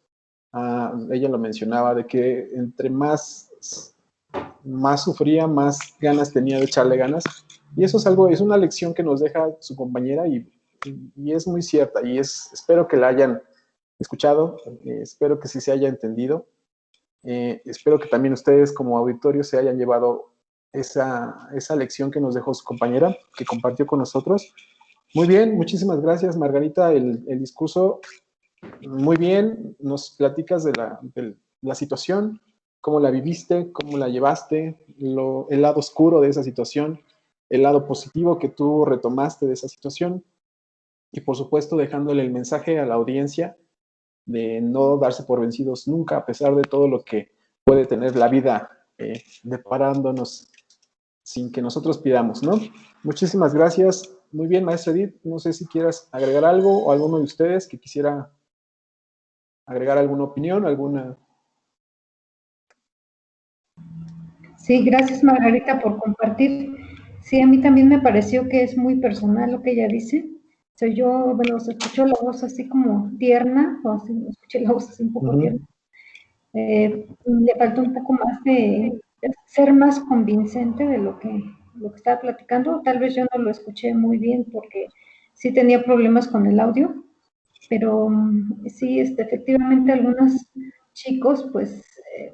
Ella lo mencionaba, de que entre más sufría, más ganas tenía de echarle ganas. Y eso es una lección que nos deja su compañera, y es muy cierta, y espero que la hayan escuchado, espero que sí se haya entendido. Espero que también ustedes como auditorio se hayan llevado esa lección que nos dejó su compañera, que compartió con nosotros. Muy bien, muchísimas gracias, Margarita. El discurso, muy bien. Nos platicas de la situación, cómo la viviste, cómo la llevaste, el lado oscuro de esa situación, el lado positivo que tú retomaste de esa situación, y por supuesto dejándole el mensaje a la audiencia de no darse por vencidos nunca, a pesar de todo lo que puede tener la vida deparándonos sin que nosotros pidamos, ¿no? Muchísimas gracias. Muy bien, maestra Edith, no sé si quieras agregar algo, o alguno de ustedes que quisiera agregar alguna opinión, alguna... Sí, gracias, Margarita, por compartir. Sí, a mí también me pareció que es muy personal lo que ella dice. Se escuchó la voz así como tierna, o así, escuché la voz así un poco tierna. Le faltó un poco más de ser más convincente de lo que estaba platicando. Tal vez yo no lo escuché muy bien porque sí tenía problemas con el audio, pero sí, efectivamente algunos chicos, pues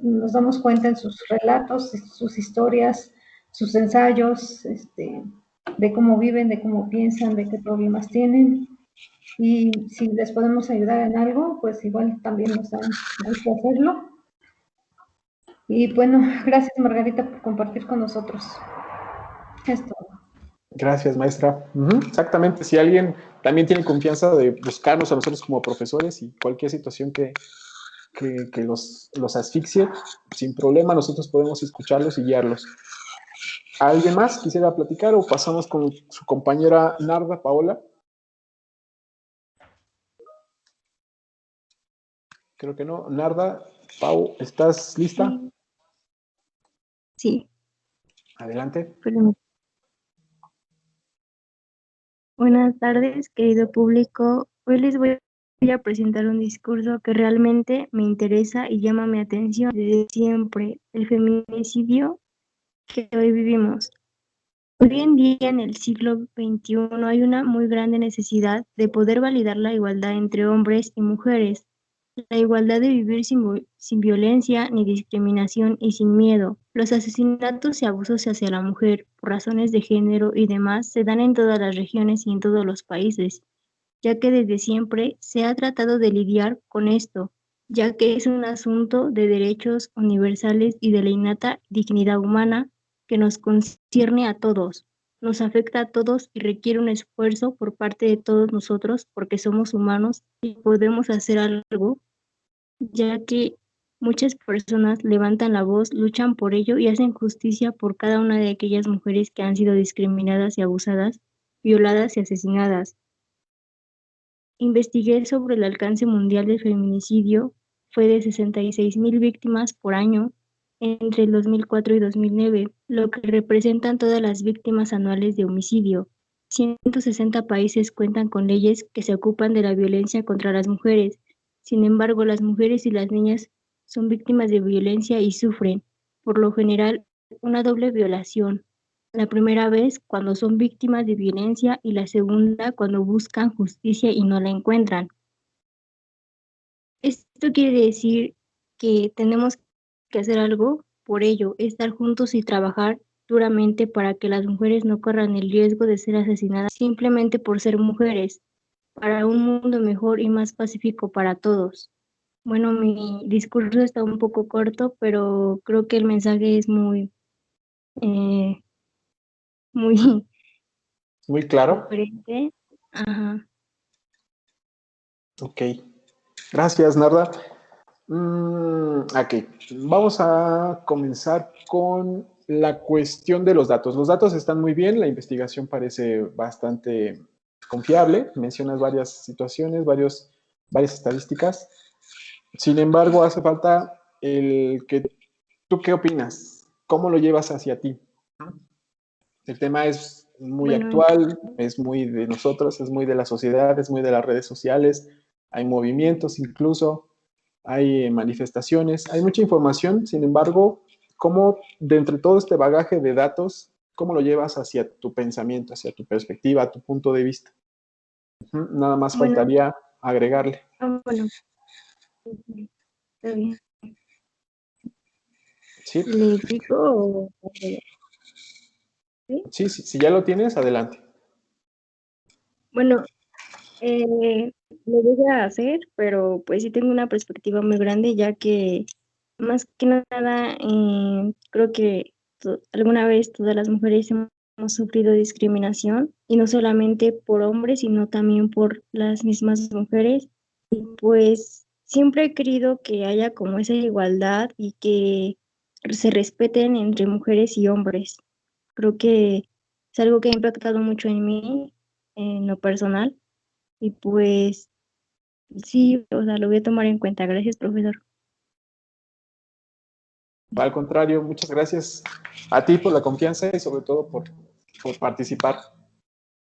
nos damos cuenta en sus relatos, sus historias, sus ensayos, de cómo viven, de cómo piensan, de qué problemas tienen. Y si les podemos ayudar en algo, pues igual también nos da gusto hacerlo. Y bueno, gracias, Margarita, por compartir con nosotros esto. Gracias, maestra. Exactamente, si alguien también tiene confianza de buscarnos a nosotros como profesores, y cualquier situación que los asfixie, sin problema nosotros podemos escucharlos y guiarlos. ¿Alguien más quisiera platicar, o pasamos con su compañera Narda Paola? Creo que no. Narda, Pau, ¿estás lista? Sí. Adelante. Buenas tardes, querido público. Hoy les voy a presentar un discurso que realmente me interesa y llama mi atención desde siempre, el feminicidio que hoy vivimos. Hoy en día, en el siglo XXI, hay una muy grande necesidad de poder validar la igualdad entre hombres y mujeres, la igualdad de vivir sin violencia ni discriminación y sin miedo. Los asesinatos y abusos hacia la mujer por razones de género y demás se dan en todas las regiones y en todos los países, ya que desde siempre se ha tratado de lidiar con esto, ya que es un asunto de derechos universales y de la innata dignidad humana que nos concierne a todos, nos afecta a todos y requiere un esfuerzo por parte de todos nosotros porque somos humanos y podemos hacer algo, ya que muchas personas levantan la voz, luchan por ello y hacen justicia por cada una de aquellas mujeres que han sido discriminadas y abusadas, violadas y asesinadas. Investigué sobre el alcance mundial del feminicidio, fue de 66,000 víctimas por año entre el 2004 y 2009, lo que representan todas las víctimas anuales de homicidio. 160 países cuentan con leyes que se ocupan de la violencia contra las mujeres. Sin embargo, las mujeres y las niñas son víctimas de violencia y sufren, por lo general, una doble violación. La primera vez cuando son víctimas de violencia y la segunda cuando buscan justicia y no la encuentran. Esto quiere decir que tenemos que hacer algo por ello, estar juntos y trabajar duramente para que las mujeres no corran el riesgo de ser asesinadas simplemente por ser mujeres, para un mundo mejor y más pacífico para todos. Bueno, mi discurso está un poco corto, pero creo que el mensaje es muy claro. Diferente. Ajá. Ok. Gracias, Narda. Ok. Vamos a comenzar con la cuestión de los datos. Los datos están muy bien, la investigación parece bastante confiable. Mencionas varias situaciones, varias estadísticas. Sin embargo, hace falta ¿tú qué opinas? ¿Cómo lo llevas hacia ti? El tema es muy actual, es muy de nosotros, es muy de la sociedad, es muy de las redes sociales, hay movimientos incluso, hay manifestaciones, hay mucha información. Sin embargo, ¿cómo de entre todo este bagaje de datos, cómo lo llevas hacia tu pensamiento, hacia tu perspectiva, tu punto de vista? Nada más faltaría agregarle. Bueno, está bien. ¿Sí? ¿Le digo? ¿Sí? Si ya lo tienes, adelante. Bueno, lo voy a hacer, pero pues sí tengo una perspectiva muy grande, ya que más que nada creo que alguna vez todas las mujeres hemos sufrido discriminación, y no solamente por hombres, sino también por las mismas mujeres. Y pues siempre he querido que haya como esa igualdad y que se respeten entre mujeres y hombres. Creo que es algo que ha impactado mucho en mí, en lo personal, y pues sí, o sea, lo voy a tomar en cuenta. Gracias, profesor. Al contrario, muchas gracias a ti por la confianza y sobre todo por participar.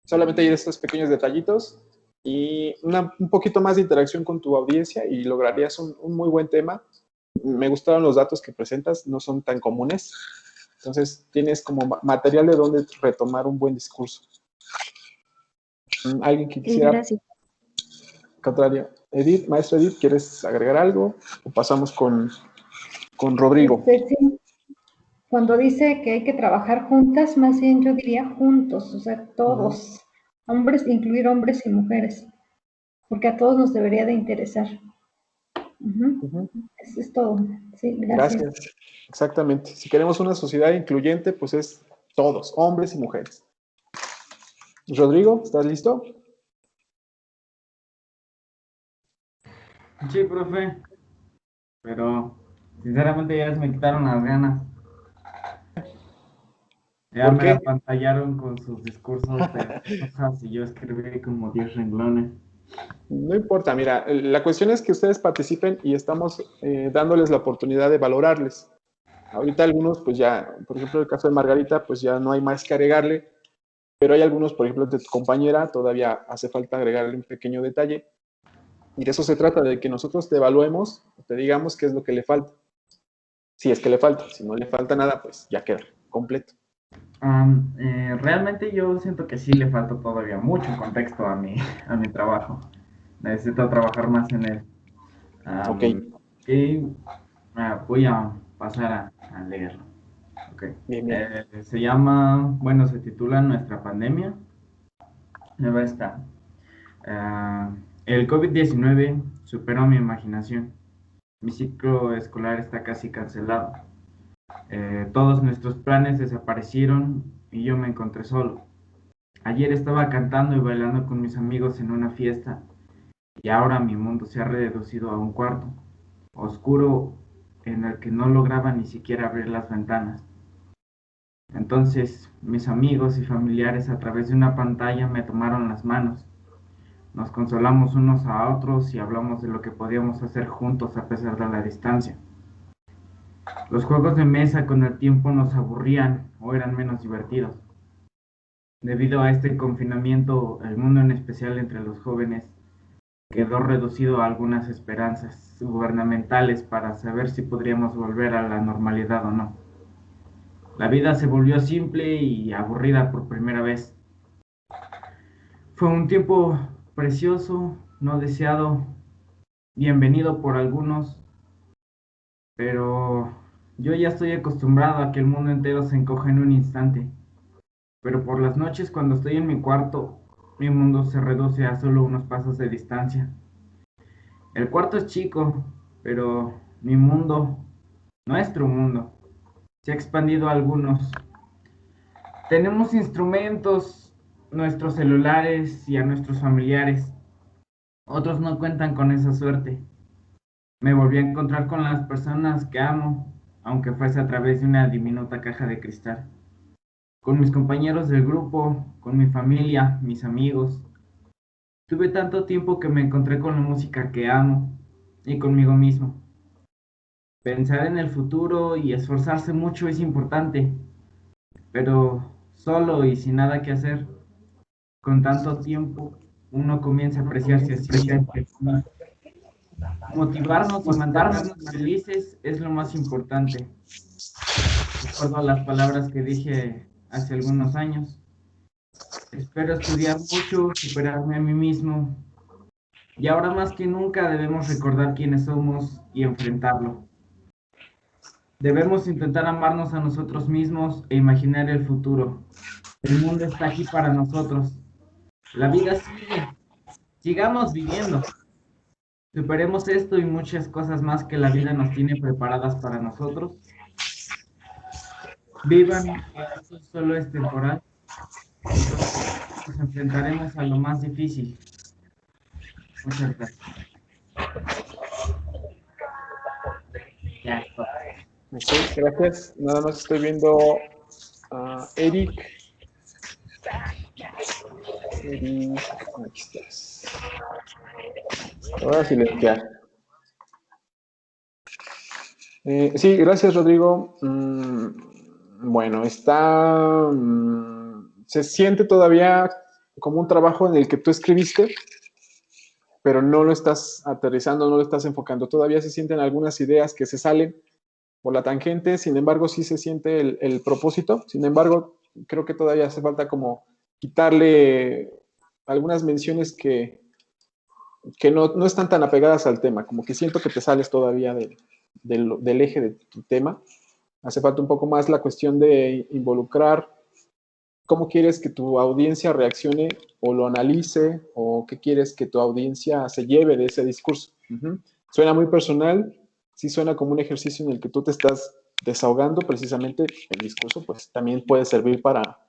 Solamente hay estos pequeños detallitos y un poquito más de interacción con tu audiencia y lograrías un muy buen tema. Me gustaron los datos que presentas, no son tan comunes. Entonces tienes como material de donde retomar un buen discurso. ¿Alguien que quisiera? Gracias. Contrario. Edith, maestro Edith, ¿quieres agregar algo? ¿O pasamos con Rodrigo? Sí. Cuando dice que hay que trabajar juntas, más bien yo diría juntos, o sea, todos, hombres, incluir hombres y mujeres, porque a todos nos debería de interesar. Eso es todo. Sí, gracias. Exactamente. Si queremos una sociedad incluyente, pues es todos, hombres y mujeres. Rodrigo, ¿estás listo? Sí, profe. Pero sinceramente ya se me quitaron las ganas. Ya me apantallaron con sus discursos de cosas y yo escribí como 10 renglones. No importa, mira, la cuestión es que ustedes participen y estamos dándoles la oportunidad de valorarles. Ahorita algunos, pues ya, por ejemplo, el caso de Margarita, pues ya no hay más que agregarle, pero hay algunos, por ejemplo, de tu compañera, todavía hace falta agregarle un pequeño detalle. Y de eso se trata, de que nosotros te evaluemos, te digamos qué es lo que le falta. Si es que le falta, si no le falta nada, pues ya queda completo. Realmente yo siento que sí le falta todavía mucho contexto a a mi trabajo. Necesito trabajar más en él. Ok. Y voy a pasar a leerlo. Okay. Bien, bien. Se llama, bueno, se titula Nuestra pandemia. Nueva está. El COVID-19 superó mi imaginación. Mi ciclo escolar está casi cancelado. Todos nuestros planes desaparecieron y yo me encontré solo. Ayer estaba cantando y bailando con mis amigos en una fiesta y ahora mi mundo se ha reducido a un cuarto oscuro en el que no lograba ni siquiera abrir las ventanas. Entonces mis amigos y familiares a través de una pantalla me tomaron las manos. Nos consolamos unos a otros y hablamos de lo que podíamos hacer juntos a pesar de la distancia. Los juegos de mesa con el tiempo nos aburrían o eran menos divertidos. Debido a este confinamiento, el mundo, en especial entre los jóvenes, quedó reducido a algunas esperanzas gubernamentales para saber si podríamos volver a la normalidad o no. La vida se volvió simple y aburrida por primera vez. Fue un tiempo precioso, no deseado, bienvenido por algunos, pero yo ya estoy acostumbrado a que el mundo entero se encoja en un instante. Pero por las noches, cuando estoy en mi cuarto, mi mundo se reduce a solo unos pasos de distancia. El cuarto es chico, pero mi mundo, nuestro mundo, se ha expandido a algunos. Tenemos instrumentos, nuestros celulares y a nuestros familiares. Otros no cuentan con esa suerte. Me volví a encontrar con las personas que amo, aunque fuese a través de una diminuta caja de cristal. Con mis compañeros del grupo, con mi familia, mis amigos. Tuve tanto tiempo que me encontré con la música que amo y conmigo mismo. Pensar en el futuro y esforzarse mucho es importante, pero solo y sin nada que hacer, con tanto tiempo, uno comienza a apreciarse a sí mismo. Motivarnos y mantenernos felices es lo más importante. Recuerdo las palabras que dije hace algunos años. Espero estudiar mucho, superarme a mí mismo. Y ahora más que nunca debemos recordar quiénes somos y enfrentarlo. Debemos intentar amarnos a nosotros mismos e imaginar el futuro. El mundo está aquí para nosotros. La vida sigue. Sigamos viviendo. Superemos esto y muchas cosas más que la vida nos tiene preparadas para nosotros. Vivan, que esto solo es temporal. Nos enfrentaremos a lo más difícil. Muchas gracias. Ya está. Ok, gracias. Nada más estoy viendo a Eric. Eric, aquí estás. Voy a silenciar. Sí, gracias, Rodrigo. Bueno, se siente todavía como un trabajo en el que tú escribiste, pero no lo estás aterrizando, no lo estás enfocando. Todavía se sienten algunas ideas que se salen por la tangente, sin embargo, sí se siente el propósito. Sin embargo, creo que todavía hace falta como quitarle algunas menciones que no están tan apegadas al tema, como que siento que te sales todavía del eje de tu tema. Hace falta un poco más la cuestión de involucrar cómo quieres que tu audiencia reaccione o lo analice, o qué quieres que tu audiencia se lleve de ese discurso. Suena muy personal, sí suena como un ejercicio en el que tú te estás desahogando. Precisamente el discurso pues también puede servir para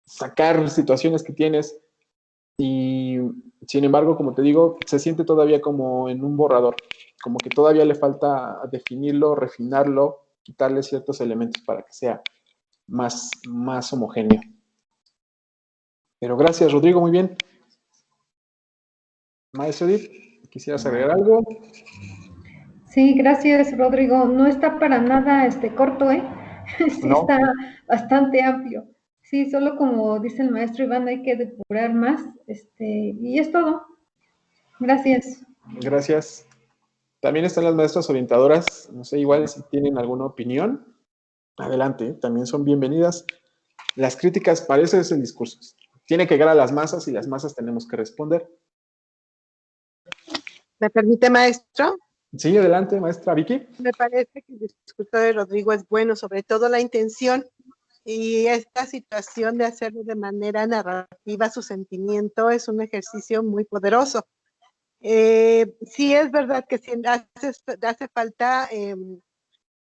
sacar situaciones que tienes, y sin embargo, como te digo, se siente todavía como en un borrador, como que todavía le falta definirlo, refinarlo, quitarle ciertos elementos para que sea más homogéneo. Pero gracias, Rodrigo, muy bien. Maestro Edith, ¿quisieras agregar algo? Sí, gracias, Rodrigo. No está para nada corto, ¿eh? Sí, No. está bastante amplio. Sí, solo como dice el maestro Iván, hay que depurar más, y es todo. Gracias. Gracias. También están las maestras orientadoras. No sé, igual si tienen alguna opinión, adelante, también son bienvenidas. Las críticas, para eso es el discurso. Tiene que llegar a las masas y las masas tenemos que responder. ¿Me permite, maestro? Sí, adelante, maestra Vicky. Me parece que el discurso de Rodrigo es bueno, sobre todo la intención y esta situación de hacerlo de manera narrativa, su sentimiento, es un ejercicio muy poderoso. Sí es verdad que sí hace falta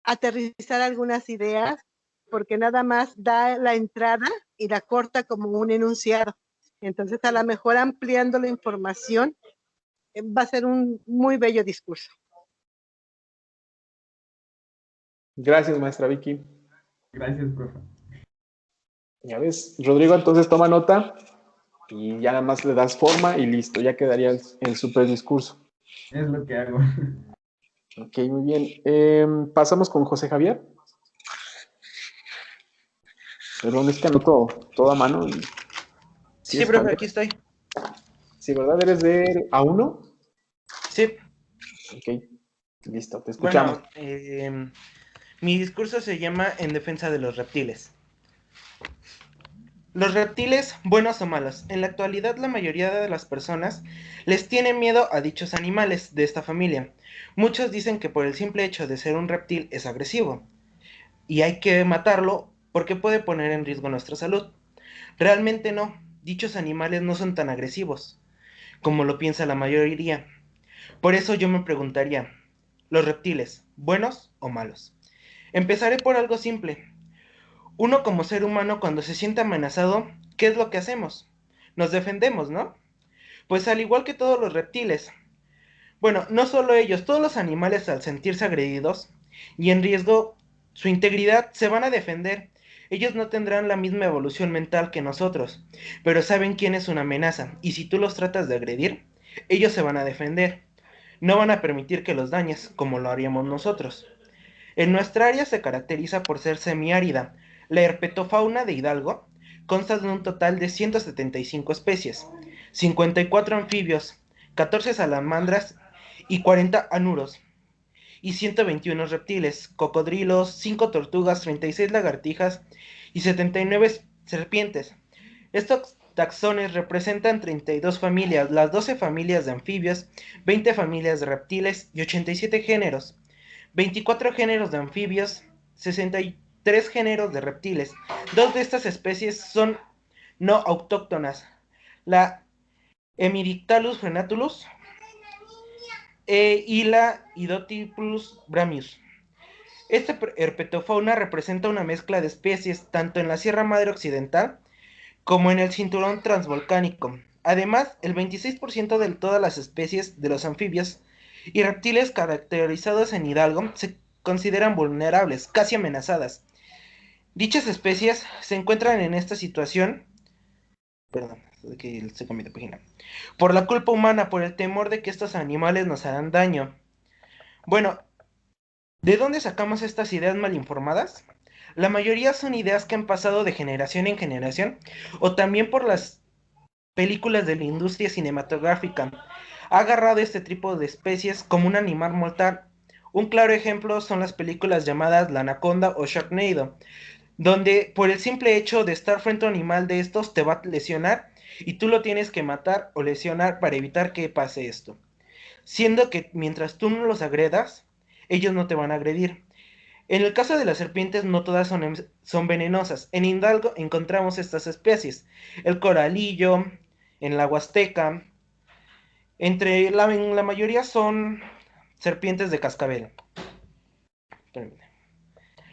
aterrizar algunas ideas, porque nada más da la entrada y la corta como un enunciado. Entonces, a lo mejor ampliando la información, va a ser un muy bello discurso. Gracias, maestra Vicky. Gracias, profe. Ya ves, Rodrigo, entonces toma nota y ya nada más le das forma y listo, ya quedaría el super discurso. Es lo que hago. Ok, muy bien. Pasamos con José Javier. Perdón, es que anoto todo a mano. Sí, profe, aquí estoy. Sí, ¿verdad? ¿Eres de A1? Sí. Ok, listo, te escuchamos. Bueno, mi discurso se llama En defensa de los reptiles. Los reptiles, buenos o malos. En la actualidad la mayoría de las personas les tiene miedo a dichos animales de esta familia. Muchos dicen que por el simple hecho de ser un reptil es agresivo y hay que matarlo porque puede poner en riesgo nuestra salud. Realmente no, dichos animales no son tan agresivos como lo piensa la mayoría. Por eso yo me preguntaría, ¿los reptiles, buenos o malos? Empezaré por algo simple. Uno como ser humano cuando se siente amenazado, ¿qué es lo que hacemos? Nos defendemos, ¿no? Pues al igual que todos los reptiles. Bueno, no solo ellos, todos los animales al sentirse agredidos y en riesgo su integridad se van a defender. Ellos no tendrán la misma evolución mental que nosotros, pero saben quién es una amenaza y si tú los tratas de agredir, ellos se van a defender. No van a permitir que los dañes como lo haríamos nosotros. En nuestra área se caracteriza por ser semiárida. La herpetofauna de Hidalgo consta de un total de 175 especies, 54 anfibios, 14 salamandras y 40 anuros, y 121 reptiles, cocodrilos, 5 tortugas, 36 lagartijas y 79 serpientes. Estos taxones representan 32 familias, las 12 familias de anfibios, 20 familias de reptiles y 87 géneros. 24 géneros de anfibios, 63 géneros de reptiles. Dos de estas especies son no autóctonas, la Hemidictalus frenatulus y la Idotypulus bramius. Esta herpetofauna representa una mezcla de especies tanto en la Sierra Madre Occidental como en el cinturón transvolcánico. Además, el 26% de todas las especies de los anfibios y reptiles caracterizados en Hidalgo se consideran vulnerables, casi amenazadas. Dichas especies se encuentran en esta situación, por la culpa humana, por el temor de que estos animales nos harán daño. Bueno, ¿de dónde sacamos estas ideas mal informadas? La mayoría son ideas que han pasado de generación en generación, o también por las películas de la industria cinematográfica. Ha agarrado este tipo de especies como un animal mortal. Un claro ejemplo son las películas llamadas La Anaconda o Sharknado, donde por el simple hecho de estar frente a un animal de estos te va a lesionar y tú lo tienes que matar o lesionar para evitar que pase esto. Siendo que mientras tú no los agredas, ellos no te van a agredir. En el caso de las serpientes, no todas son venenosas. En Hidalgo encontramos estas especies. El coralillo, en la Huasteca. En la mayoría son serpientes de cascabel.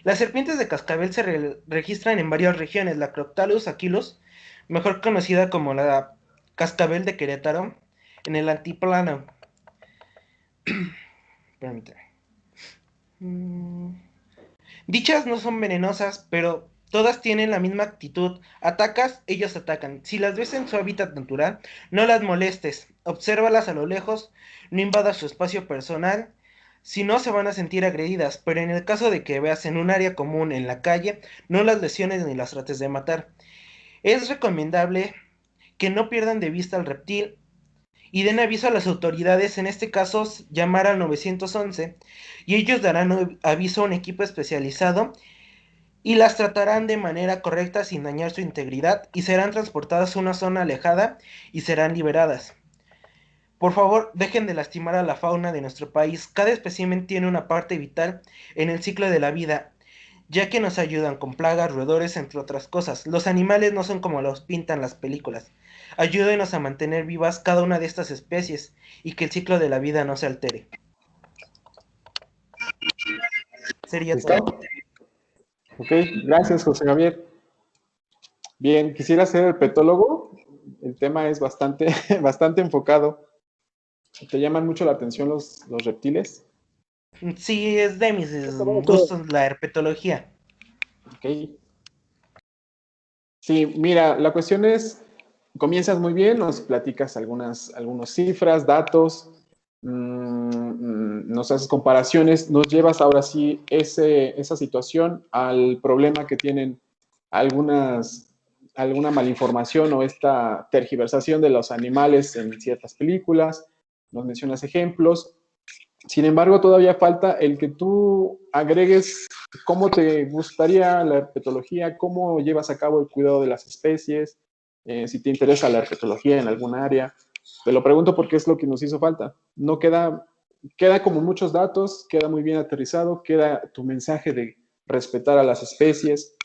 Las serpientes de cascabel se registran en varias regiones. La Crotalus aquilus, mejor conocida como la cascabel de Querétaro, en el altiplano. Permítame. Dichas no son venenosas, pero todas tienen la misma actitud. Atacas, ellos atacan. Si las ves en su hábitat natural, no las molestes. obsérvalas a lo lejos, no invadas su espacio personal, si no se van a sentir agredidas, pero en el caso de que veas en un área común en la calle, no las lesiones ni las trates de matar. Es recomendable que no pierdan de vista al reptil y den aviso a las autoridades, en este caso llamar al 911, y ellos darán aviso a un equipo especializado y las tratarán de manera correcta sin dañar su integridad y serán transportadas a una zona alejada y serán liberadas. Por favor, dejen de lastimar a la fauna de nuestro país. Cada espécimen tiene una parte vital en el ciclo de la vida, ya que nos ayudan con plagas, roedores, entre otras cosas. Los animales no son como los pintan las películas. Ayúdenos a mantener vivas cada una de estas especies y que el ciclo de la vida no se altere. Sería todo. Ok, gracias, José Javier. Bien, quisiera ser herpetólogo. El tema es bastante, bastante enfocado. ¿Te llaman mucho la atención los reptiles? Sí, es de mis gustos la herpetología. Ok. Sí, mira, la cuestión es, comienzas muy bien, nos platicas algunas cifras, datos, nos haces comparaciones, nos llevas ahora sí esa situación al problema que tienen alguna malinformación o esta tergiversación de los animales en ciertas películas, nos mencionas ejemplos. Sin embargo, todavía falta el que tú agregues cómo te gustaría la herpetología, cómo llevas a cabo el cuidado de las especies, si te interesa la herpetología en algún área. Te lo pregunto porque es lo que nos hizo falta. No queda como muchos datos, queda muy bien aterrizado, queda tu mensaje de respetar a las especies,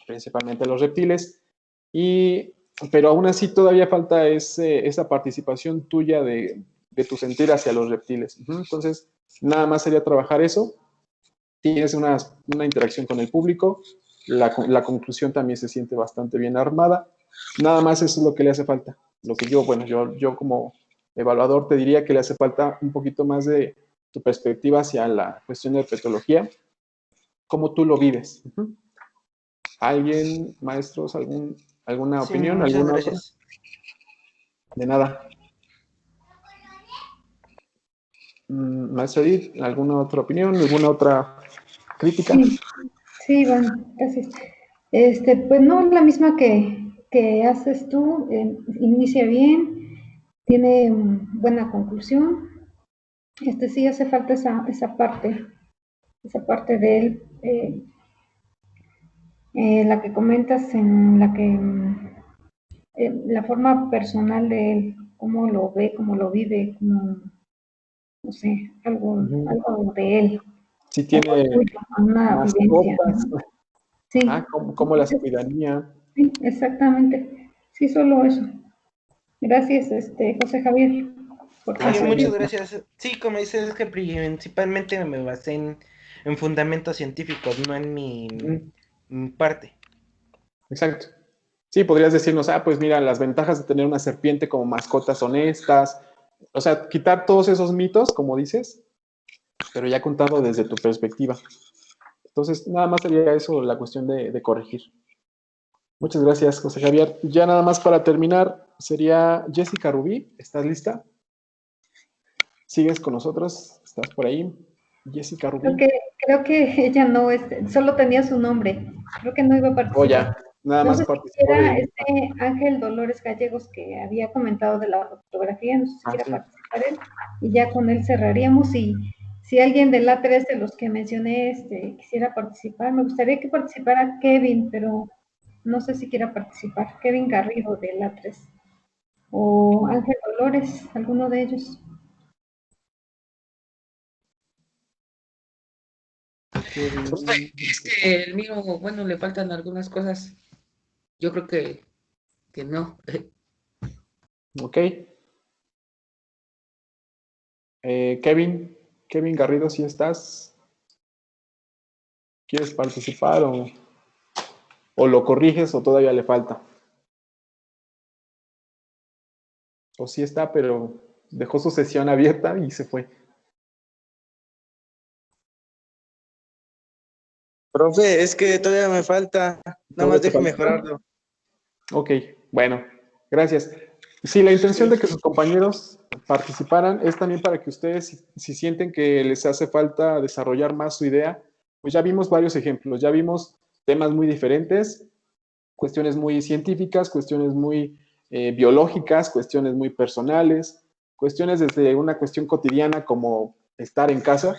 principalmente a los reptiles, pero aún así todavía falta esa participación tuya de tu sentir hacia los reptiles. Entonces, nada más sería trabajar eso. Tienes una interacción con el público, la conclusión también se siente bastante bien armada. Nada más eso es lo que le hace falta. Lo que yo como evaluador te diría que le hace falta un poquito más de tu perspectiva hacia la cuestión de herpetología, cómo tú lo vives. ¿Alguien, maestros, alguna opinión? Muchas ¿Alguna gracias. otra? De nada. Maestro Edith, ¿alguna otra opinión? ¿Alguna otra crítica? Sí, bueno, gracias. Pues no, la misma que haces tú, inicia bien, tiene buena conclusión. Sí hace falta esa parte de él, la que comentas en la que la forma personal de él, cómo lo ve, cómo lo vive, como, no sé, algo de él. Sí tiene Una vivencia. mascotas. Sí. ¿Cómo las cuidaría? Sí, exactamente. Sí, solo eso. Gracias, José Javier. Sí, muchas gracias. Sí, como dices, es que principalmente me basé en fundamentos científicos, no en mi parte. Exacto. Sí, podrías decirnos, pues mira, las ventajas de tener una serpiente como mascota son estas. O sea, quitar todos esos mitos, como dices, pero ya contado desde tu perspectiva. Entonces, nada más sería eso la cuestión de corregir. Muchas gracias, José Javier. Ya nada más para terminar, sería Jessica Rubí. ¿Estás lista? ¿Sigues con nosotros? ¿Estás por ahí? Jessica Rubí. Creo que ella no, solo tenía su nombre. Creo que no iba a participar. Ya, nada más participó era de... Ángel Dolores Gallegos que había comentado de la fotografía, no sé si quiera participar él, y ya con él cerraríamos. Y si alguien del A3 de los que mencioné quisiera participar, me gustaría que participara Kevin, pero no sé si quiera participar. Kevin Garrido del A3 o Ángel Dolores, alguno de ellos. Es que el mío, bueno, le faltan algunas cosas. Yo creo que no. Ok. Kevin Garrido, ¿sí estás? ¿Quieres participar o lo corriges o todavía le falta? O sí está, pero dejó su sesión abierta y se fue. Profe, es que todavía me falta, nada más deje mejorarlo. Ok, bueno, gracias. Sí, la intención de que sus compañeros participaran es también para que ustedes, si sienten que les hace falta desarrollar más su idea, pues ya vimos varios ejemplos, ya vimos temas muy diferentes, cuestiones muy científicas, cuestiones muy biológicas, cuestiones muy personales, cuestiones desde una cuestión cotidiana como estar en casa,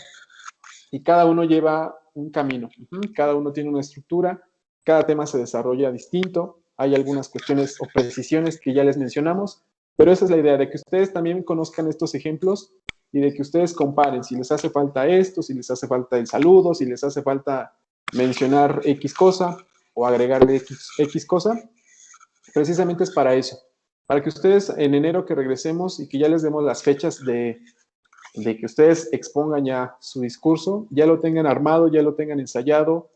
y cada uno lleva un camino, cada uno tiene una estructura, cada tema se desarrolla distinto, hay algunas cuestiones o precisiones que ya les mencionamos, pero esa es la idea, de que ustedes también conozcan estos ejemplos y de que ustedes comparen si les hace falta esto, si les hace falta el saludo, si les hace falta mencionar X cosa o agregarle X cosa. Precisamente es para eso, para que ustedes en enero que regresemos y que ya les demos las fechas de que ustedes expongan ya su discurso, ya lo tengan armado, ya lo tengan ensayado,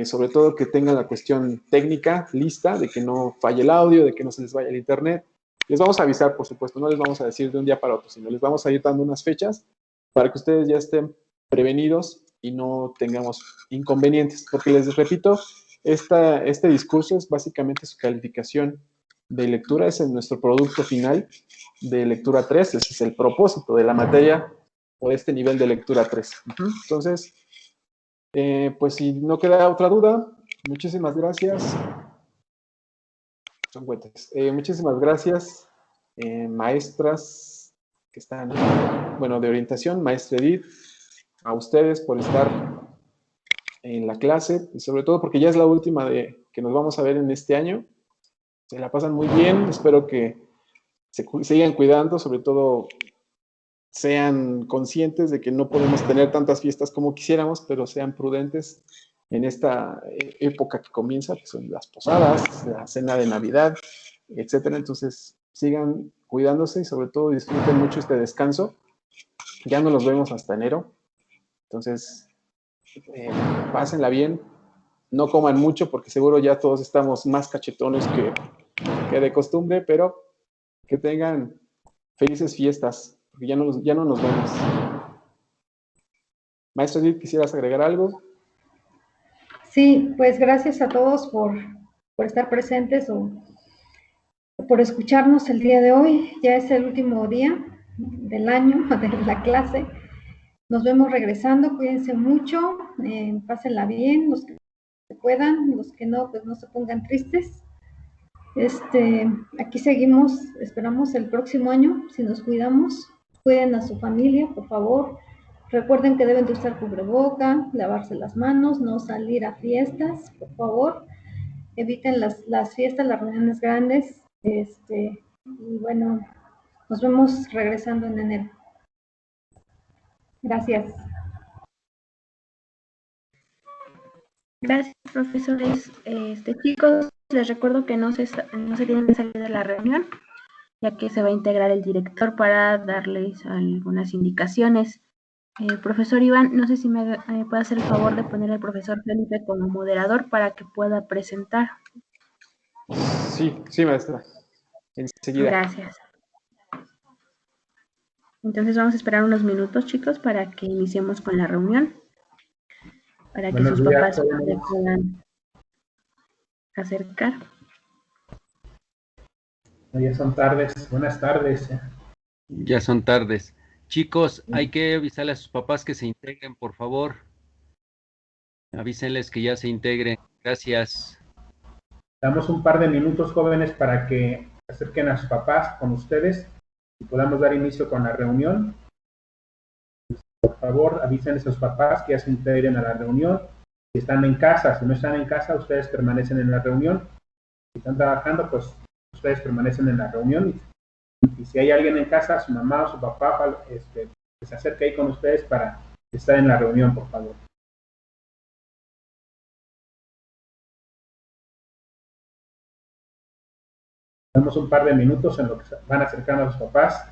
sobre todo que tengan la cuestión técnica lista, de que no falle el audio, de que no se les vaya el internet. Les vamos a avisar, por supuesto, no les vamos a decir de un día para otro, sino les vamos a ir dando unas fechas para que ustedes ya estén prevenidos y no tengamos inconvenientes, porque les repito, este discurso es básicamente su calificación de lectura, es nuestro producto final de lectura 3, ese es el propósito de la materia o de este nivel de lectura 3. Entonces, pues si no queda otra duda, muchísimas gracias. Son cuentas. Muchísimas gracias, maestras que están, bueno, de orientación, maestra Edith, a ustedes por estar en la clase, y sobre todo porque ya es la última que nos vamos a ver en este año. Se la pasan muy bien, espero que se sigan cuidando, sobre todo sean conscientes de que no podemos tener tantas fiestas como quisiéramos, pero sean prudentes en esta época que comienza, que son las posadas, la cena de Navidad, etcétera. Entonces, sigan cuidándose y sobre todo disfruten mucho este descanso. Ya no los vemos hasta enero. Entonces, pásenla bien. No coman mucho porque seguro ya todos estamos más cachetones que de costumbre, pero que tengan felices fiestas, porque ya no nos vemos. Maestro Edith, ¿quisieras agregar algo? Sí, pues gracias a todos por estar presentes o por escucharnos el día de hoy. Ya es el último día del año de la clase. Nos vemos regresando, cuídense mucho, pásenla bien, los que puedan, los que no, pues no se pongan tristes. Aquí seguimos, esperamos el próximo año, si nos cuidamos, cuiden a su familia, por favor. Recuerden que deben de usar cubreboca, lavarse las manos, no salir a fiestas, por favor. Eviten las fiestas, las reuniones grandes. Y bueno, nos vemos regresando en enero. Gracias. Gracias, profesores. Chicos, les recuerdo que no se tienen que salir de la reunión, ya que se va a integrar el director para darles algunas indicaciones. Profesor Iván, no sé si me puede hacer el favor de poner al profesor Felipe como moderador para que pueda presentar. Sí, maestra. Enseguida. Gracias. Entonces vamos a esperar unos minutos, chicos, para que iniciemos con la reunión. Para que sus papás se puedan acercar. Ya son tardes, buenas tardes. Ya son tardes. Chicos, hay que avisarle a sus papás que se integren, por favor. Avísenles que ya se integren. Gracias. Damos un par de minutos, jóvenes, para que se acerquen a sus papás con ustedes y podamos dar inicio con la reunión. Por favor, avísenles a sus papás que ya se integren a la reunión. Si están en casa, si no están en casa, ustedes permanecen en la reunión. Si están trabajando, pues ustedes permanecen en la reunión. Y si hay alguien en casa, su mamá o su papá, que se acerque ahí con ustedes para estar en la reunión, por favor. Damos un par de minutos en lo que van acercando a sus papás.